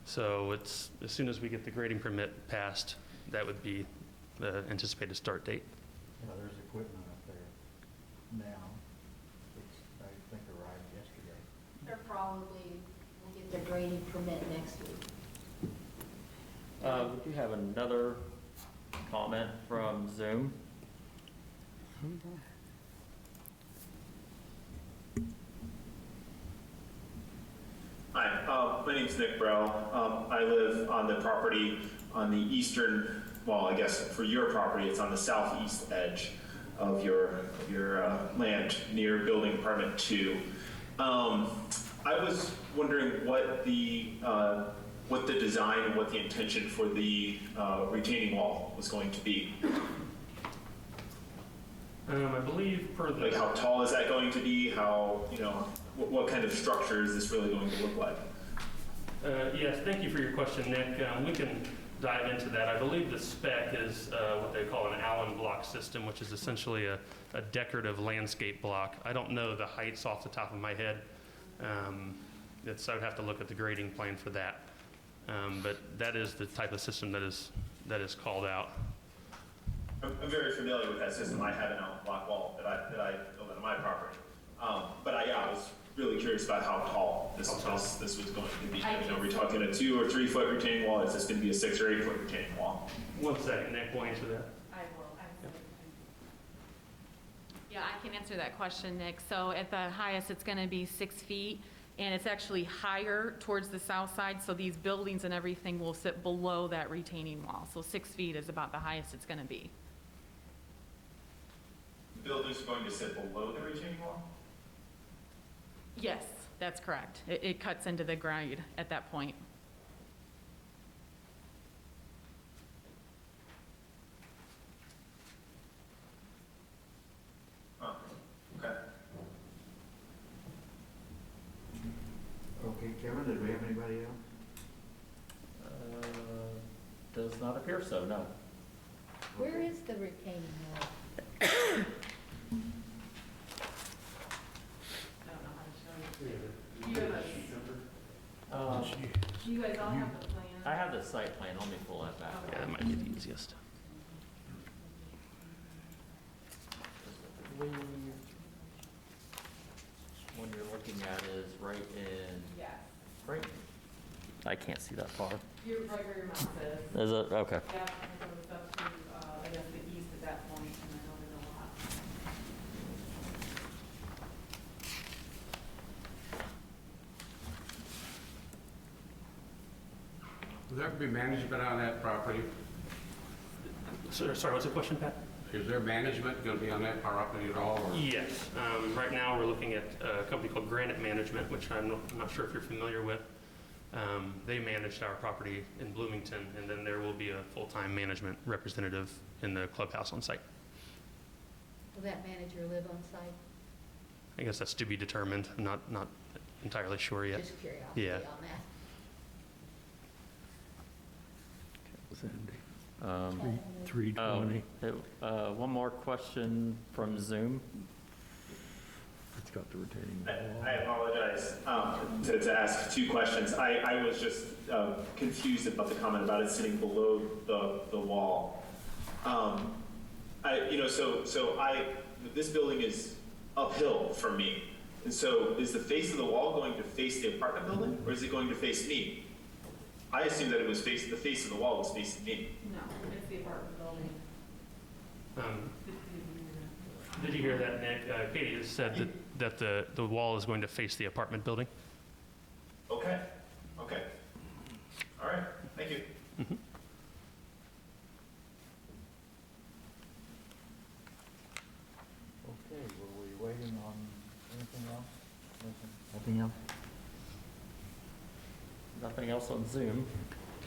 So it's, as soon as we get the grading permit passed, that would be the anticipated start date. Yeah, there's equipment up there now, which I think arrived yesterday. They're probably will get their grading permit next week. Would you have another comment from Zoom? Hi, my name's Nick Brow. I live on the property on the eastern, well, I guess for your property, it's on the southeast edge of your land near building permit 2. I was wondering what the design and what the intention for the retaining wall was going to be. I believe per the... Like how tall is that going to be? How, what kind of structure is this really going to look like? Yes, thank you for your question, Nick. We can dive into that. I believe the spec is what they call an Allen block system, which is essentially a decorative landscape block. I don't know the heights off the top of my head. I would have to look at the grading plan for that. But that is the type of system that is called out. I'm very familiar with that system. I have an Allen block wall that I built on my property. But I was really curious about how tall this was going to be. Are we talking a 2 or 3 foot retaining wall? Is this going to be a 6 or 8 foot retaining wall? 1 second, Nick, will answer that. I will. Yeah, I can answer that question, Nick. So at the highest, it's going to be 6 feet, and it's actually higher towards the south side, so these buildings and everything will sit below that retaining wall. So 6 feet is about the highest it's going to be. The building's going to sit below the retaining wall? Yes, that's correct. It cuts into the grade at that point. Oh, okay. Okay, Kevin, did we have anybody else? Does not appear so, no. Where is the retaining wall? I don't know how to show you. Do you guys all have the plan? I have the site plan, let me pull that back. Yeah, that might be the easiest. One you're looking at is right in, Yes. right, I can't see that far. You're right where your mouse is. Is it, okay. Yeah, and it goes up to, I guess, the east at that point, and then over the lot. Will there be management on that property? Sorry, what's the question, Pat? Is there management going to be on that property at all? Or? Yes. Right now, we're looking at a company called Granite Management, which I'm not sure if you're familiar with. They managed our property in Bloomington, and then there will be a full-time management representative in the clubhouse on site. Will that manager live on site? I guess that's to be determined. I'm not entirely sure yet. Just curiosity Yeah. on that. Um, 320. One more question from Zoom. It's got the retaining I apologize to ask two questions. I was just confused about the comment about it sitting below the wall. This building is uphill from me. And so is the face of the wall going to face the apartment building, or is it going to face me? I assumed that it was the face of the wall was facing me. No, it's the apartment building. Did you hear that, Nick? Katie just said that the wall is going to face the apartment building. Okay. All right, thank you. Okay, were we waiting on anything else? Nothing else? Nothing else on Zoom.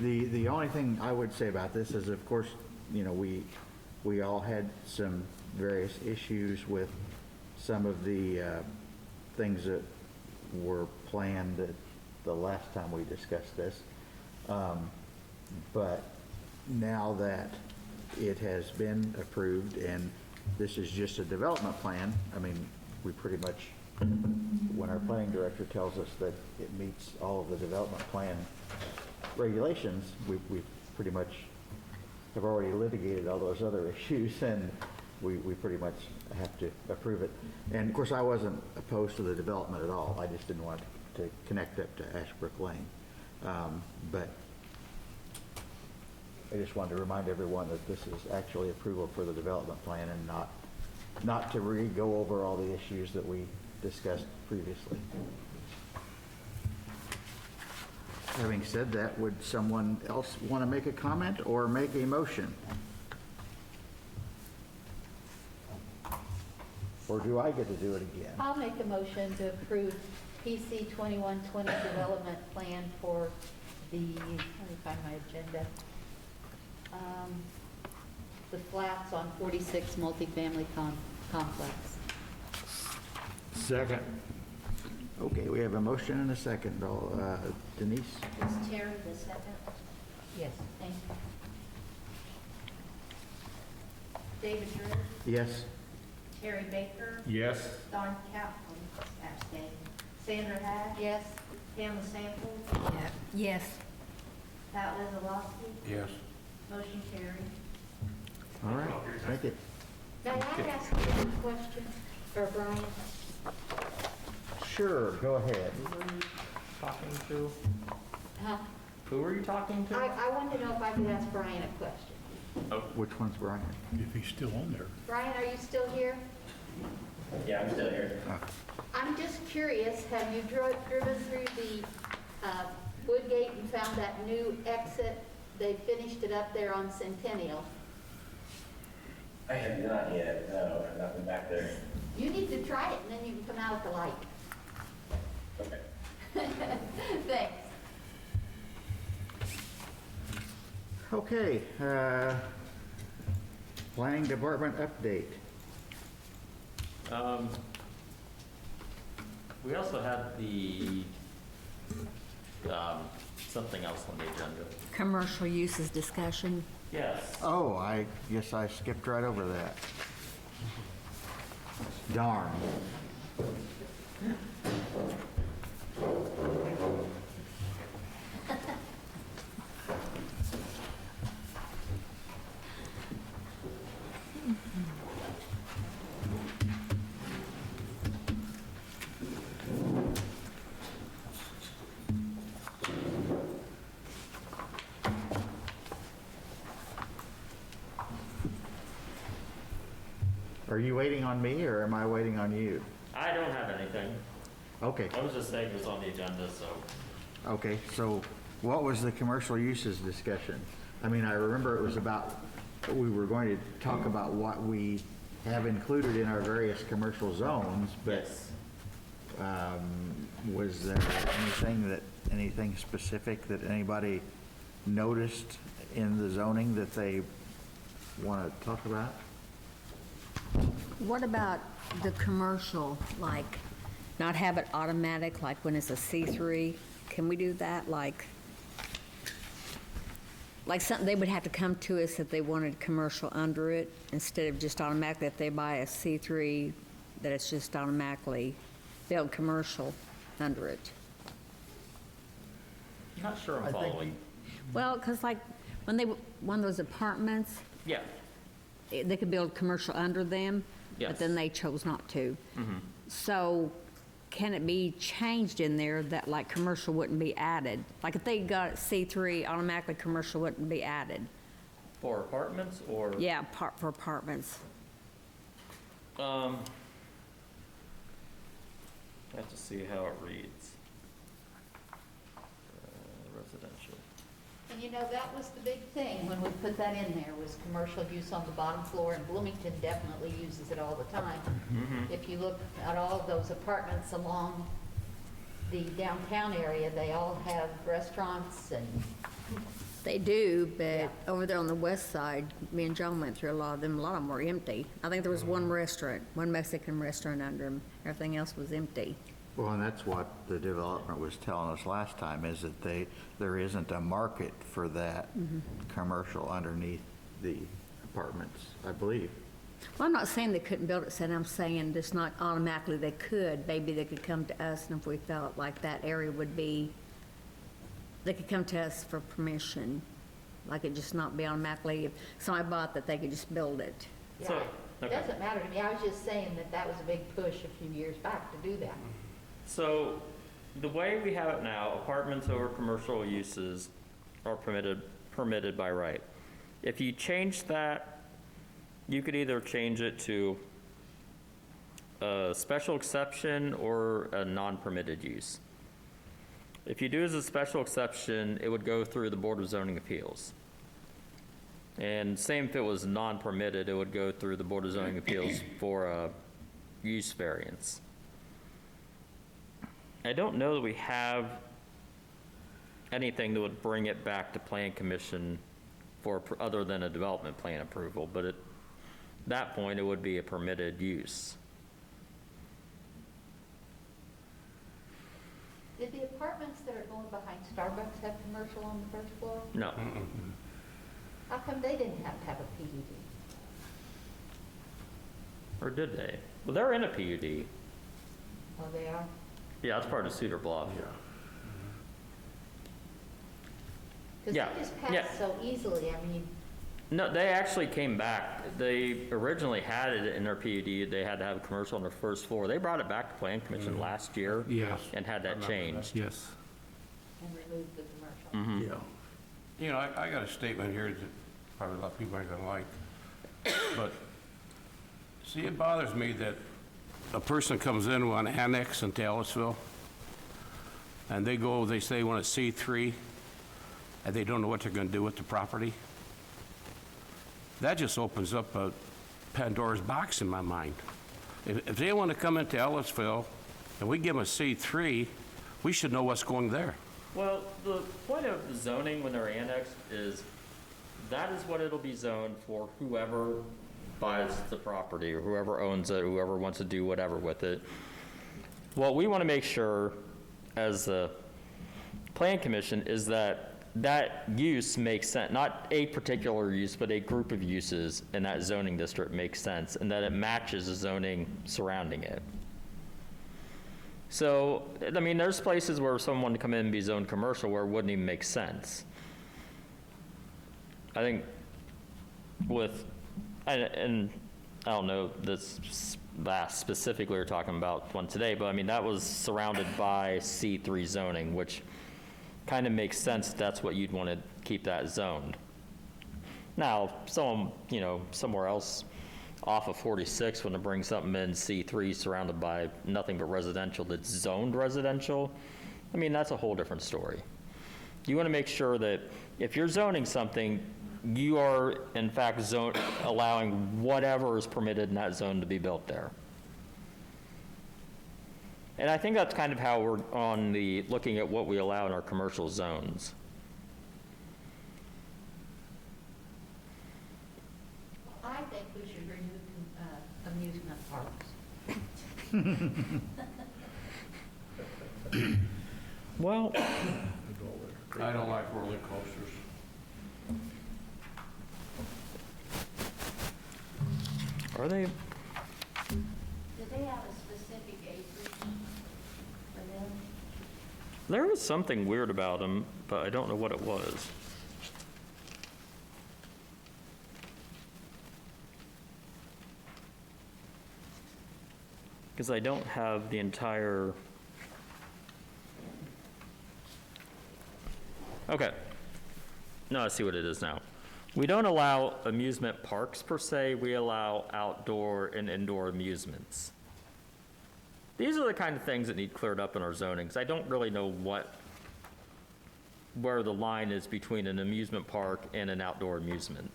The only thing I would say about this is, of course, you know, we all had some various issues with some of the things that were planned at the last time we discussed this. But now that it has been approved and this is just a development plan, I mean, we pretty much, when our planning director tells us that it meets all of the development plan regulations, we pretty much have already litigated all those other issues, and we pretty much have to approve it. And of course, I wasn't opposed to the development at all. I just didn't want to connect up to Ashbrook Lane. But I just wanted to remind everyone that this is actually approval for the development plan and not to go over all the issues that we discussed previously. Having said that, would someone else want to make a comment or make a motion? Or do I get to do it again? I'll make a motion to approve PC 2120 development plan for the, let me find my agenda. The flats on 46 multifamily complex. Second. Okay, we have a motion and a second. Denise? Is Terry the second? Yes. Thank you. David Drew, Yes? Terry Baker, Yes. Don Caplan, abstain. Sandra Hack? Yes. Pamela Sample? Yes. Pat Lizalowski? Yes. Motion carried. All right, thank you. Now, I ask you a question, or Brian? Sure, go ahead. Who were you talking to? Huh? Who were you talking to? I wanted to know if I could ask Brian a question. Which one's Brian? If he's still on there. Brian, are you still here? Yeah, I'm still here. I'm just curious, have you driven through the Woodgate and found that new exit? They finished it up there on Centennial. I have not yet, no, I've not been back there. You need to try it, and then you can come out at the light. Okay. Thanks. Okay, planning department update. We also had the, something else on the agenda. commercial uses discussion. Yes. Oh, I guess I skipped right over that. Darn. Are you waiting on me or am I waiting on you? I don't have anything. Okay, I was just saying it was on the agenda, so. okay, so what was the commercial uses discussion? I mean, I remember it was about, we were going to talk about what we have included in our various commercial zones, but Yes. was there anything specific that anybody noticed in the zoning that they want to talk about? What about the commercial, like not have it automatic, like when it's a C3? Can we do that? Like something, they would have to come to us if they wanted commercial under it, instead of just automatically, if they buy a C3, that it's just automatically build commercial under it. Not sure I'm following. Well, because like when they, one of those apartments, Yeah. they could build commercial under them, Yes. but then they chose not to. So can it be changed in there that like commercial wouldn't be added? Like if they got C3, automatically commercial wouldn't be added? For apartments or? Yeah, for apartments. I have to see how it reads. Residential. And you know, that was the big thing when we put that in there, was commercial use on the bottom floor, and Bloomington definitely uses it all the time. If you look at all of those apartments along the downtown area, they all have restaurants and, They do, but Yeah. over there on the west side, me and John went through a lot of them were empty. I think there was one restaurant, one Mexican restaurant under them. Everything else was empty. Well, and that's what the development was telling us last time, is that there isn't a market for that commercial underneath the apartments, I believe. Well, I'm not saying they couldn't build it, I'm saying just not automatically they could. Maybe they could come to us, and if we felt like that area would be, they could come to us for permission. Like it just not be automatically, if somebody bought that, they could just build it. So, yeah. It okay. doesn't matter to me, I was just saying that that was a big push a few years back to do that. So, the way we have it now, apartments over commercial uses are permitted by right. If you change that, you could either change it to a special exception or a non-permitted use. If you do as a special exception, it would go through the Board of Zoning Appeals. And same if it was non-permitted, it would go through the Board of Zoning Appeals for a use variance. I don't know that we have anything that would bring it back to Plan Commission for, other than a development plan approval, but at that point, it would be a permitted use. Did the apartments that are going behind Starbucks have commercial on the first floor? No. How come they didn't have to have a PUD? Or did they? Well, they're in a PUD. Oh, they are? Yeah, that's part of Cedar Bluff. Because Yeah, they just yeah. passed so easily, I mean, No, they actually came back. They originally had it in their PUD. They had to have a commercial on their first floor. They brought it back to Plan Commission last year. Yes. And had that changed. Yes. and removed the commercial. Yeah. You know, I got a statement here that probably a lot of people aren't gonna like. But, see, it bothers me that a person comes in on annex into Ellettsville, and they say they want a C3, and they don't know what they're gonna do with the property. That just opens up a Pandora's box in my mind. If they want to come into Ellettsville, and we give them a C3, we should know what's going there. Well, the point of the zoning when they're annexed is that is what it'll be zoned for whoever buys the property or whoever owns it, whoever wants to do whatever with it. What we want to make sure as the Plan Commission is that that use makes sense, not a particular use, but a group of uses in that zoning district makes sense, and that it matches the zoning surrounding it. So, I mean, there's places where someone wanted to come in and be zoned commercial where it wouldn't even make sense. I think with, and I don't know this last specifically we're talking about one today, but I mean, that was surrounded by C3 zoning, which kind of makes sense. That's what you'd want to keep that zoned. Now, somewhere else off of 46, when it brings something in C3 surrounded by nothing but residential that's zoned residential, I mean, that's a whole different story. You want to make sure that if you're zoning something, you are in fact allowing whatever is permitted in that zone to be built there. And I think that's kind of how we're looking at what we allow in our commercial zones. I think we should remove amusement parks. Well, I don't like roller coasters. are they? Do they have a specific acreage for them? There was something weird about them, but I don't know what it was. Because I don't have the entire. Okay. No, I see what it is now. We don't allow amusement parks per se, we allow outdoor and indoor amusements. These are the kind of things that need cleared up in our zoning, because I don't really know where the line is between an amusement park and an outdoor amusement.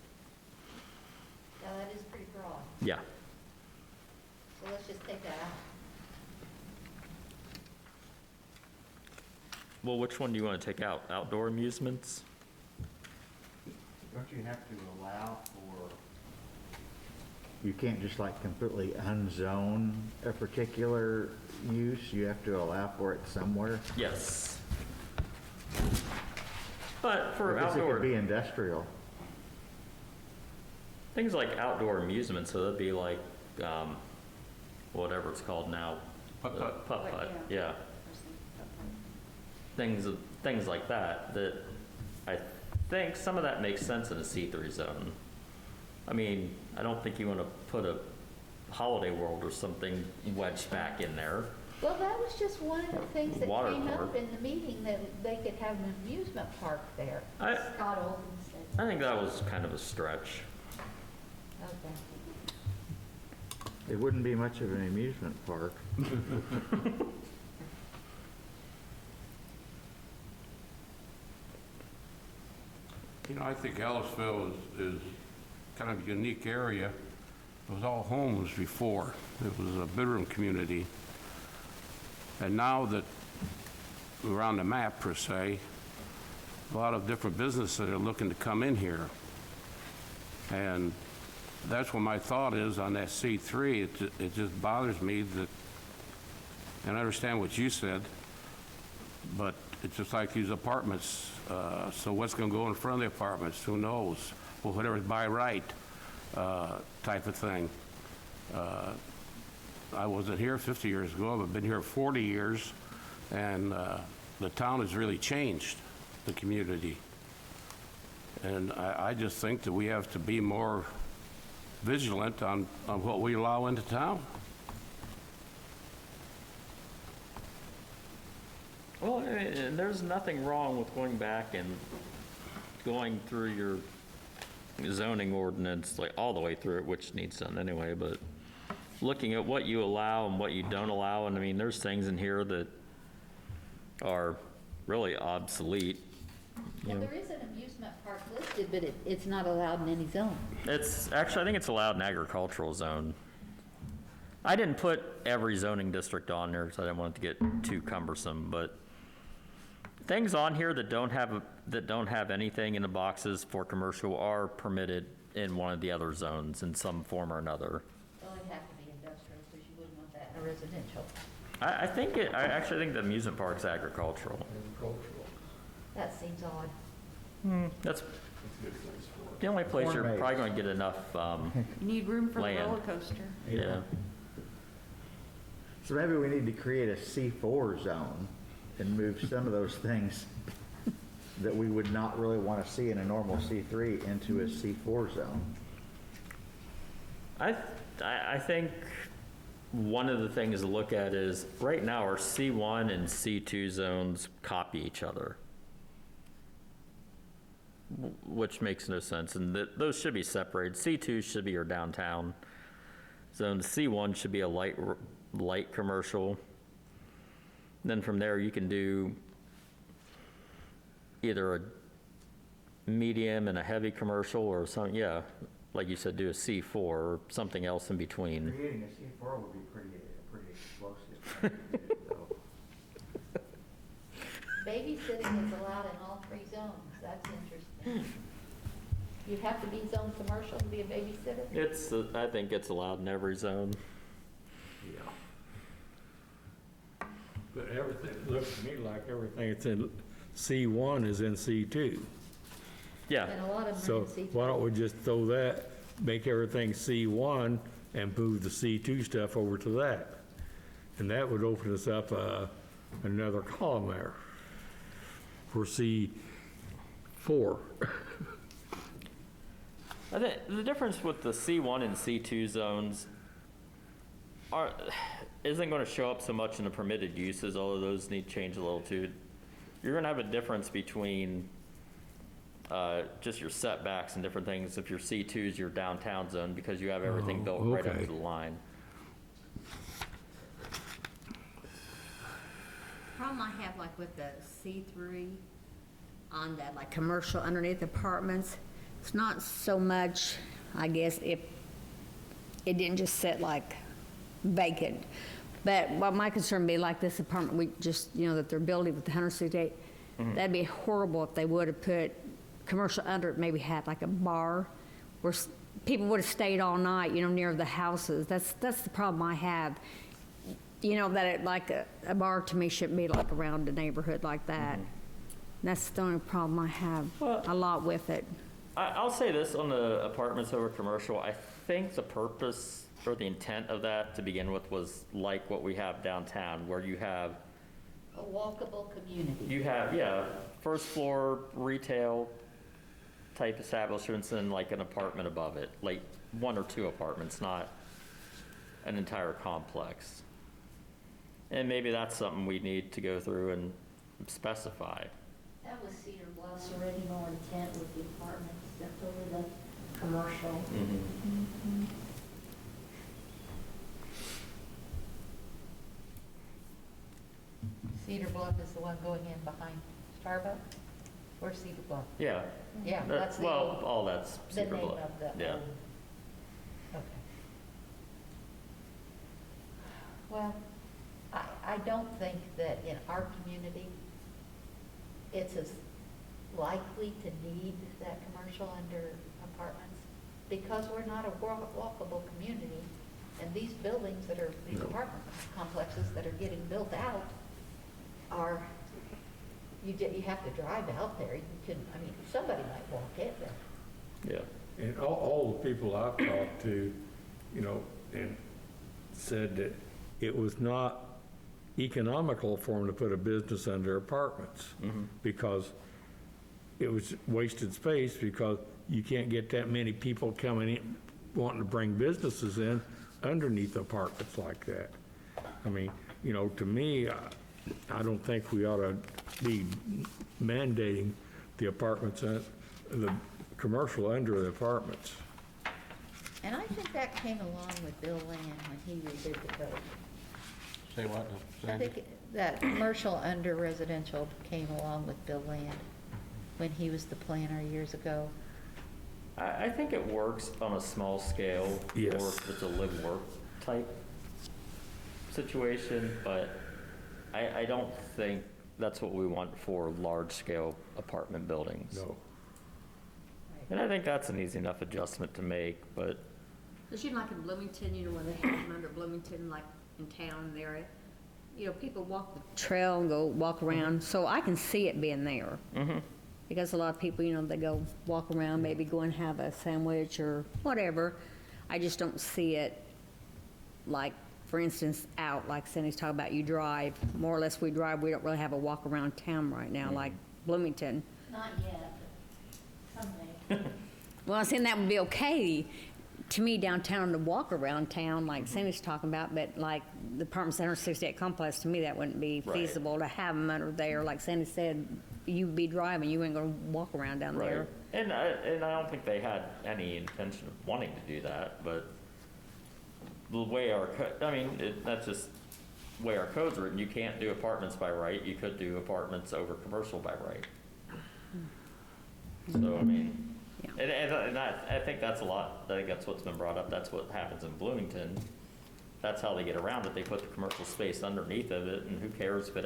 Yeah, that is pretty broad. Yeah. So let's just take that out. Well, which one do you want to take out? Outdoor amusements? Don't you have to allow for, you can't just like completely unzone a particular use, you have to allow for it somewhere? Yes. But for I guess it outdoor, could be industrial. things like outdoor amusements, so that'd be like, whatever it's called now. Putt-putt. Putt-putt, yeah. Things like that I think some of that makes sense in a C3 zone. I mean, I don't think you want to put a Holiday World or something wedged back in there. Well, that was just one of the things that Water came park. up in the meeting, that they could have an amusement park there. Scott Olden said. I think that was kind of a stretch. Okay. It wouldn't be much of an amusement park. I think Ellettsville is kind of a unique area. It was all homes before. It was a bedroom community. And now that we're on the map, per se, a lot of different businesses are looking to come in here. And that's what my thought is on that C3. It just bothers me that, and I understand what you said, but it's just like these apartments. So what's going to go in front of the apartments? Who knows? Well, whatever's by right type of thing. I wasn't here 50 years ago. I've been here 40 years, and the town has really changed, the community. And I just think that we have to be more vigilant on what we allow into town. Well, and there's nothing wrong with going back and going through your zoning ordinance, like all the way through it, which needs done anyway, but looking at what you allow and what you don't allow, and I mean, there's things in here that are really obsolete. Well, there is an amusement park listed, but it's not allowed in any zone. It's actually, I think it's allowed in agricultural zone. I didn't put every zoning district on there because I didn't want it to get too cumbersome, but things on here that don't have anything in the boxes for commercial are permitted in one of the other zones in some form or another. Well, it'd have to be industrial, because you wouldn't want that in a residential. I actually think the amusement park's agricultural. Agricultural. That seems odd. That's the only place you're Corn maze. probably going to get enough, You need room for the Land. roller coaster. yeah. So maybe we need to create a C4 zone and move some of those things that we would not really want to see in a normal C3 into a C4 zone. I think one of the things to look at is, right now, our C1 and C2 zones copy each other, which makes no sense, and those should be separated. C2 should be your downtown zone. C1 should be a light commercial. Then from there, you can do either a medium and a heavy commercial, or something, yeah, like you said, do a C4 or something else in between. Creating a C4 would be pretty explosive. Babysitting is allowed in all 3 zones. That's interesting. You have to be zone commercial to be a babysitter? I think it's allowed in every zone. Yeah. But everything, looks to me like everything that's in C1 is in C2. Yeah, And a lot of them So are in C3. why don't we just throw that, make everything C1 and move the C2 stuff over to that? And that would open us up another column there for C4. I think the difference with the C1 and C2 zones isn't going to show up so much in the permitted uses, although those need to change a little too. You're going to have a difference between just your setbacks and different things. If your C2 is your downtown zone, because you have everything built right up okay. to the line. Problem I have like with the C3 on that, like commercial underneath apartments, it's not so much, I guess, if it didn't just sit like vacant. But what my concern would be, like this apartment, we just, that they're building with the 168, that'd be horrible if they would have put commercial under it, maybe had like a bar where people would have stayed all night, near the houses. That's the problem I have. That it, like a bar to me shouldn't be like around the neighborhood like that. That's the only problem I have a lot with it. I'll say this on the apartments over commercial. I think the purpose or the intent of that to begin with was like what we have downtown, where you have A walkable community. You have, yeah, first floor retail type establishments and like an apartment above it, like 1 or 2 apartments, not an entire complex. And maybe that's something we need to go through and specify. That was Cedar Bluff's original intent with the apartments, except over the commercial. Cedar Bluff is the one going in behind Starbucks? Or Cedar Bluff? Yeah. Yeah, that's the Well, old, all that's the Cedar name Bluff. of the Yeah. old. Okay. Well, I don't think that in our community, it's as likely to need that commercial under apartments, because we're not a walkable community. And these buildings that are, these apartment complexes that are getting built out are, you have to drive out there. You can, somebody might walk it, but. Yeah. And all the people I've talked to, and said that it was not economical for them to put a business under apartments because it was wasted space, because you can't get that many people coming in wanting to bring businesses in underneath apartments like that. To me, I don't think we ought to be mandating the apartments, the commercial under the apartments. And I think that came along with Bill Land when he redid the code. Say what? I think that commercial under residential came along with Bill Land when he was the planner years ago. I think it works on a small scale, Yes. or if it's a live-work type situation, but I don't think that's what we want for large-scale apartment buildings. No. And I think that's an easy enough adjustment to make, but Because like in Bloomington, when they have them under Bloomington, like in town area, people walk the trail and go walk around, so I can see it being there. because a lot of people, they go walk around, maybe go and have a sandwich or whatever. I just don't see it, like, for instance, out, like Cindy's talking about, you drive, more or less we drive, we don't really have a walk around town right now, like Bloomington. Not yet, but someday. Well, I'm saying that would be okay to me downtown to walk around town, like Cindy's talking about, but like the apartment center 68 complex, to me, that wouldn't be Right. feasible to have them under there. Like Cindy said, you'd be driving, you ain't gonna walk around down there. And I don't think they had any intention of wanting to do that, but the way our, that's just the way our code's written. You can't do apartments by right. You could do apartments over commercial by right. So, I mean, Yeah. and I think that's a lot, I think that's what's been brought up. That's what happens in Bloomington. That's how they get around it. They put the commercial space underneath of it, and who cares if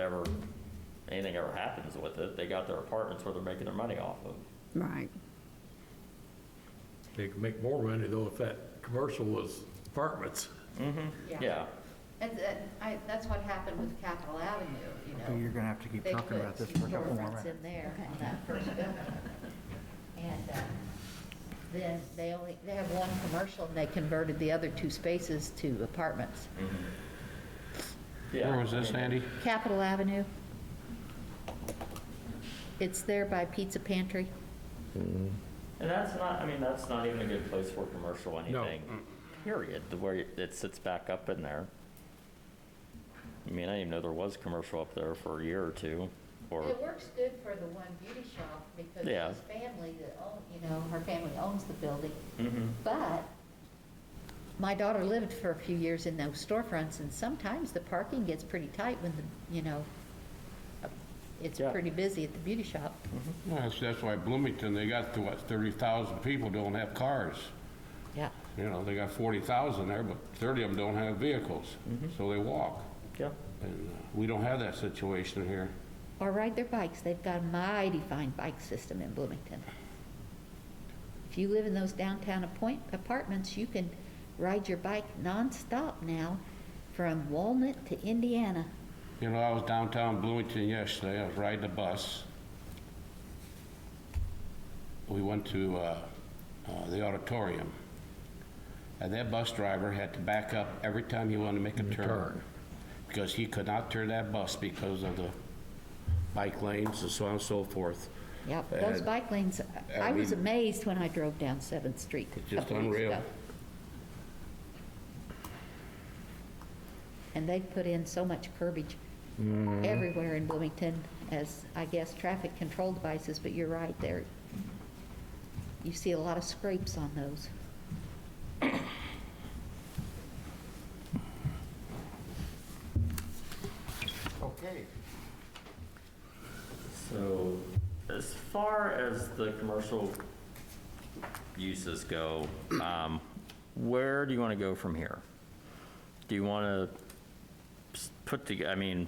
anything ever happens with it. They got their apartments where they're making their money off of. Right. They could make more money though if that commercial was apartments. Yeah. And that's what happened with Capitol Avenue, You're gonna have to keep They talking put about this for a couple more storefronts minutes. in there on that first building. And then they have one commercial, and they converted the other 2 spaces to apartments. Yeah. Where was this, Andy? Capitol Avenue. It's there by Pizza Pantry. And that's not even a good place for commercial anything, period, the way it sits back up in there. I didn't even know there was commercial up there for a year or two, or, It works good for the one beauty shop because Yeah. his family her family owns the building. Mm-hmm. But my daughter lived for a few years in those storefronts, and sometimes the parking gets pretty tight when it's Yeah. pretty busy at the beauty shop. Well, that's why Bloomington, they got 30,000 people don't have cars. Yeah. They got 40,000 there, but 30 of them don't have vehicles, so they walk. yeah. And we don't have that situation here. Or ride their bikes. They've got a mighty fine bike system in Bloomington. If you live in those downtown apartments, you can ride your bike nonstop now from Walnut to Indiana. I was downtown Bloomington yesterday, I was riding a bus. We went to the auditorium, and that bus driver had to back up every time he wanted to make a turn, because he could not turn that bus because of the bike lanes and so on and so forth. Yep, those And, bike lanes, I was amazed when I drove down 7th Street It's a just couple weeks unreal. ago. And they've put in so much curbage everywhere in Bloomington as, I guess, traffic control devices, but you're right there. You see a lot of scrapes on those. Okay. So, as far as the commercial uses go, where do you want to go from here? Do you want to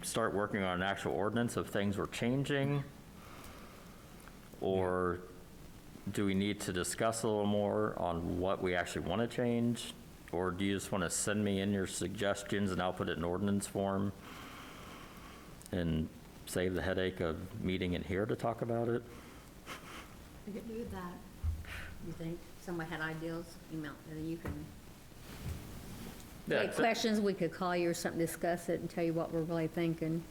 start working on an actual ordinance of things we're changing? Or do we need to discuss a little more on what we actually want to change? Or do you just want to send me in your suggestions and I'll put it in ordinance form and save the headache of meeting in here to talk about it? We could do that. You think? Somebody had ideas, email, and then you can. Yeah, Any questions, we could call you or something, discuss it and tell you what we're really thinking.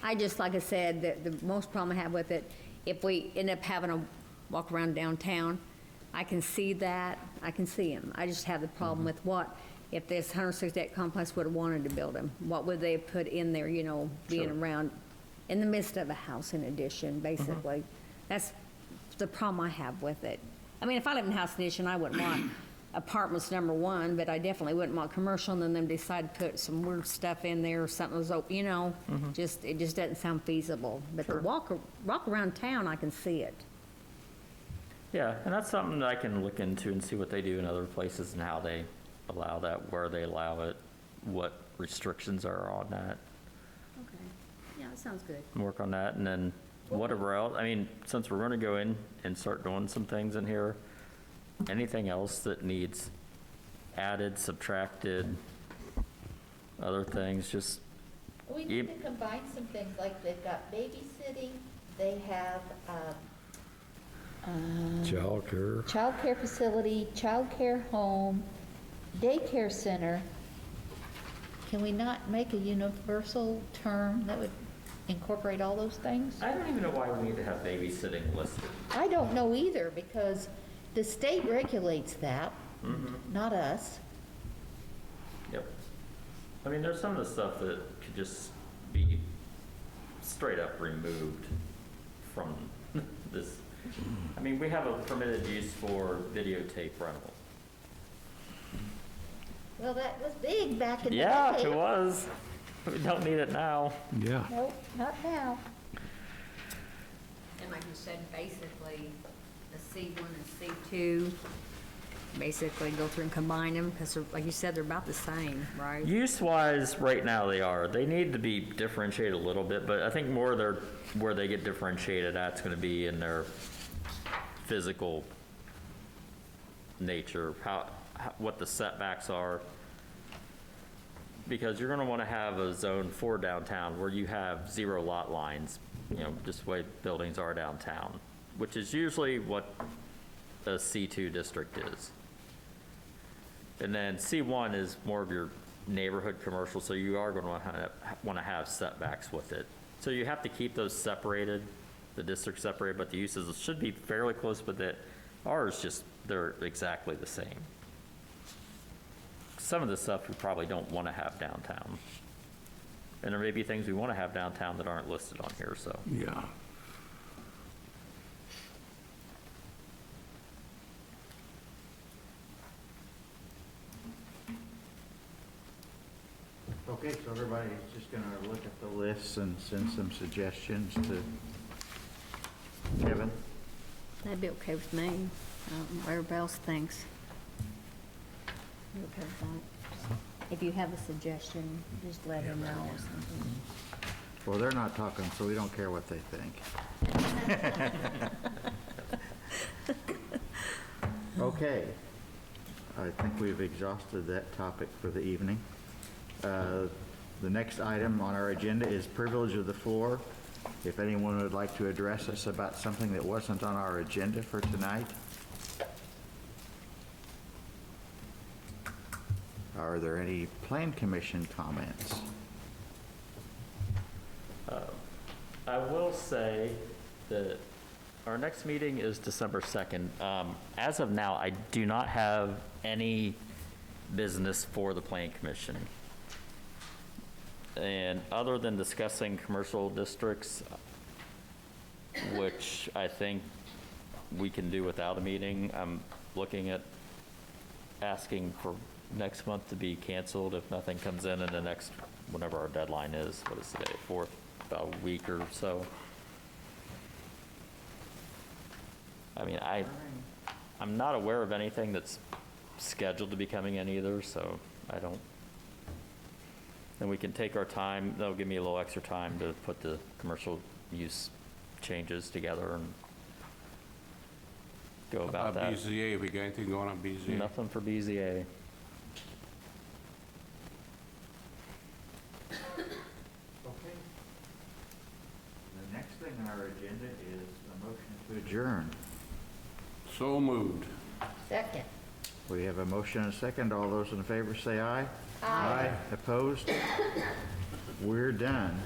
Like I said, the most problem I have with it, if we end up having a walk around downtown, I can see that, I can see them. I just have the problem with if this 168 complex would have wanted to build them, what would they have put in there, being Sure. around in the midst of a house in addition, basically. That's the problem I have with it. If I lived in a house in addition, I wouldn't want apartments, number one, but I definitely wouldn't want commercial, and then them decide to put some weird stuff in there or something was open, it just doesn't sound feasible. But the walk around town, I can see it. Yeah, and that's something that I can look into and see what they do in other places and how they allow that, where they allow it, what restrictions are on that, Okay. Yeah, that sounds good. and work on that, and then whatever else. Since we're going to go in and start doing some things in here, anything else that needs added, subtracted, other things, just We need to combine some things, like they've got babysitting, They have Childcare. childcare facility, childcare home, daycare center. Can we not make a universal term that would incorporate all those things? I don't even know why we need to have babysitting listed. I don't know either, because the state regulates that, not us. Yep. I mean, there's some of the stuff that could just be straight up removed from this. I mean, we have a permitted use for videotape rental. Well, that was big back in the day. Yeah, it was. We don't need it now. Yeah. Nope, not now. And like you said, basically, the C1 and C2, basically go through and combine them, because like you said, they're about the same, right? Use-wise, right now they are. They need to be differentiated a little bit, but I think more where they get differentiated at's going to be in their physical nature, what the setbacks are. Because you're going to want to have a zone for downtown where you have 0 lot lines, just the way buildings are downtown, which is usually what a C2 district is. And then C1 is more of your neighborhood commercial, so you are going to want to have setbacks with it. So you have to keep those separated, the districts separated, but the uses should be fairly close, but ours they're exactly the same. Some of the stuff we probably don't want to have downtown. And there may be things we want to have downtown that aren't listed on here, so. Yeah. Okay, so everybody's just gonna look at the lists and send some suggestions to Kevin? That'd be okay with me. What everybody else thinks. You okay with that? If you have a suggestion, just let him know or something. Well, they're not talking, so we don't care what they think. Okay. I think we've exhausted that topic for the evening. The next item on our agenda is privilege of the floor. If anyone would like to address us about something that wasn't on our agenda for tonight. Are there any plan commission comments? I will say that our next meeting is December 2nd. As of now, I do not have any business for the Plan Commission. And other than discussing commercial districts, which I think we can do without a meeting, I'm looking at asking for next month to be canceled if nothing comes in the next, whenever our deadline is. What is today, 4th? About a week or so. I mean, I'm not aware of anything that's scheduled to be coming in either, so I don't. And we can take our time. That'll give me a little extra time to put the commercial use changes together and go about that. BZA, we got anything going on BZA? Nothing for BZA. Okay. The next thing on our agenda is a motion to adjourn. So moved. Second. We have a motion and a second. All those in favor say aye. Aye. Opposed? We're done.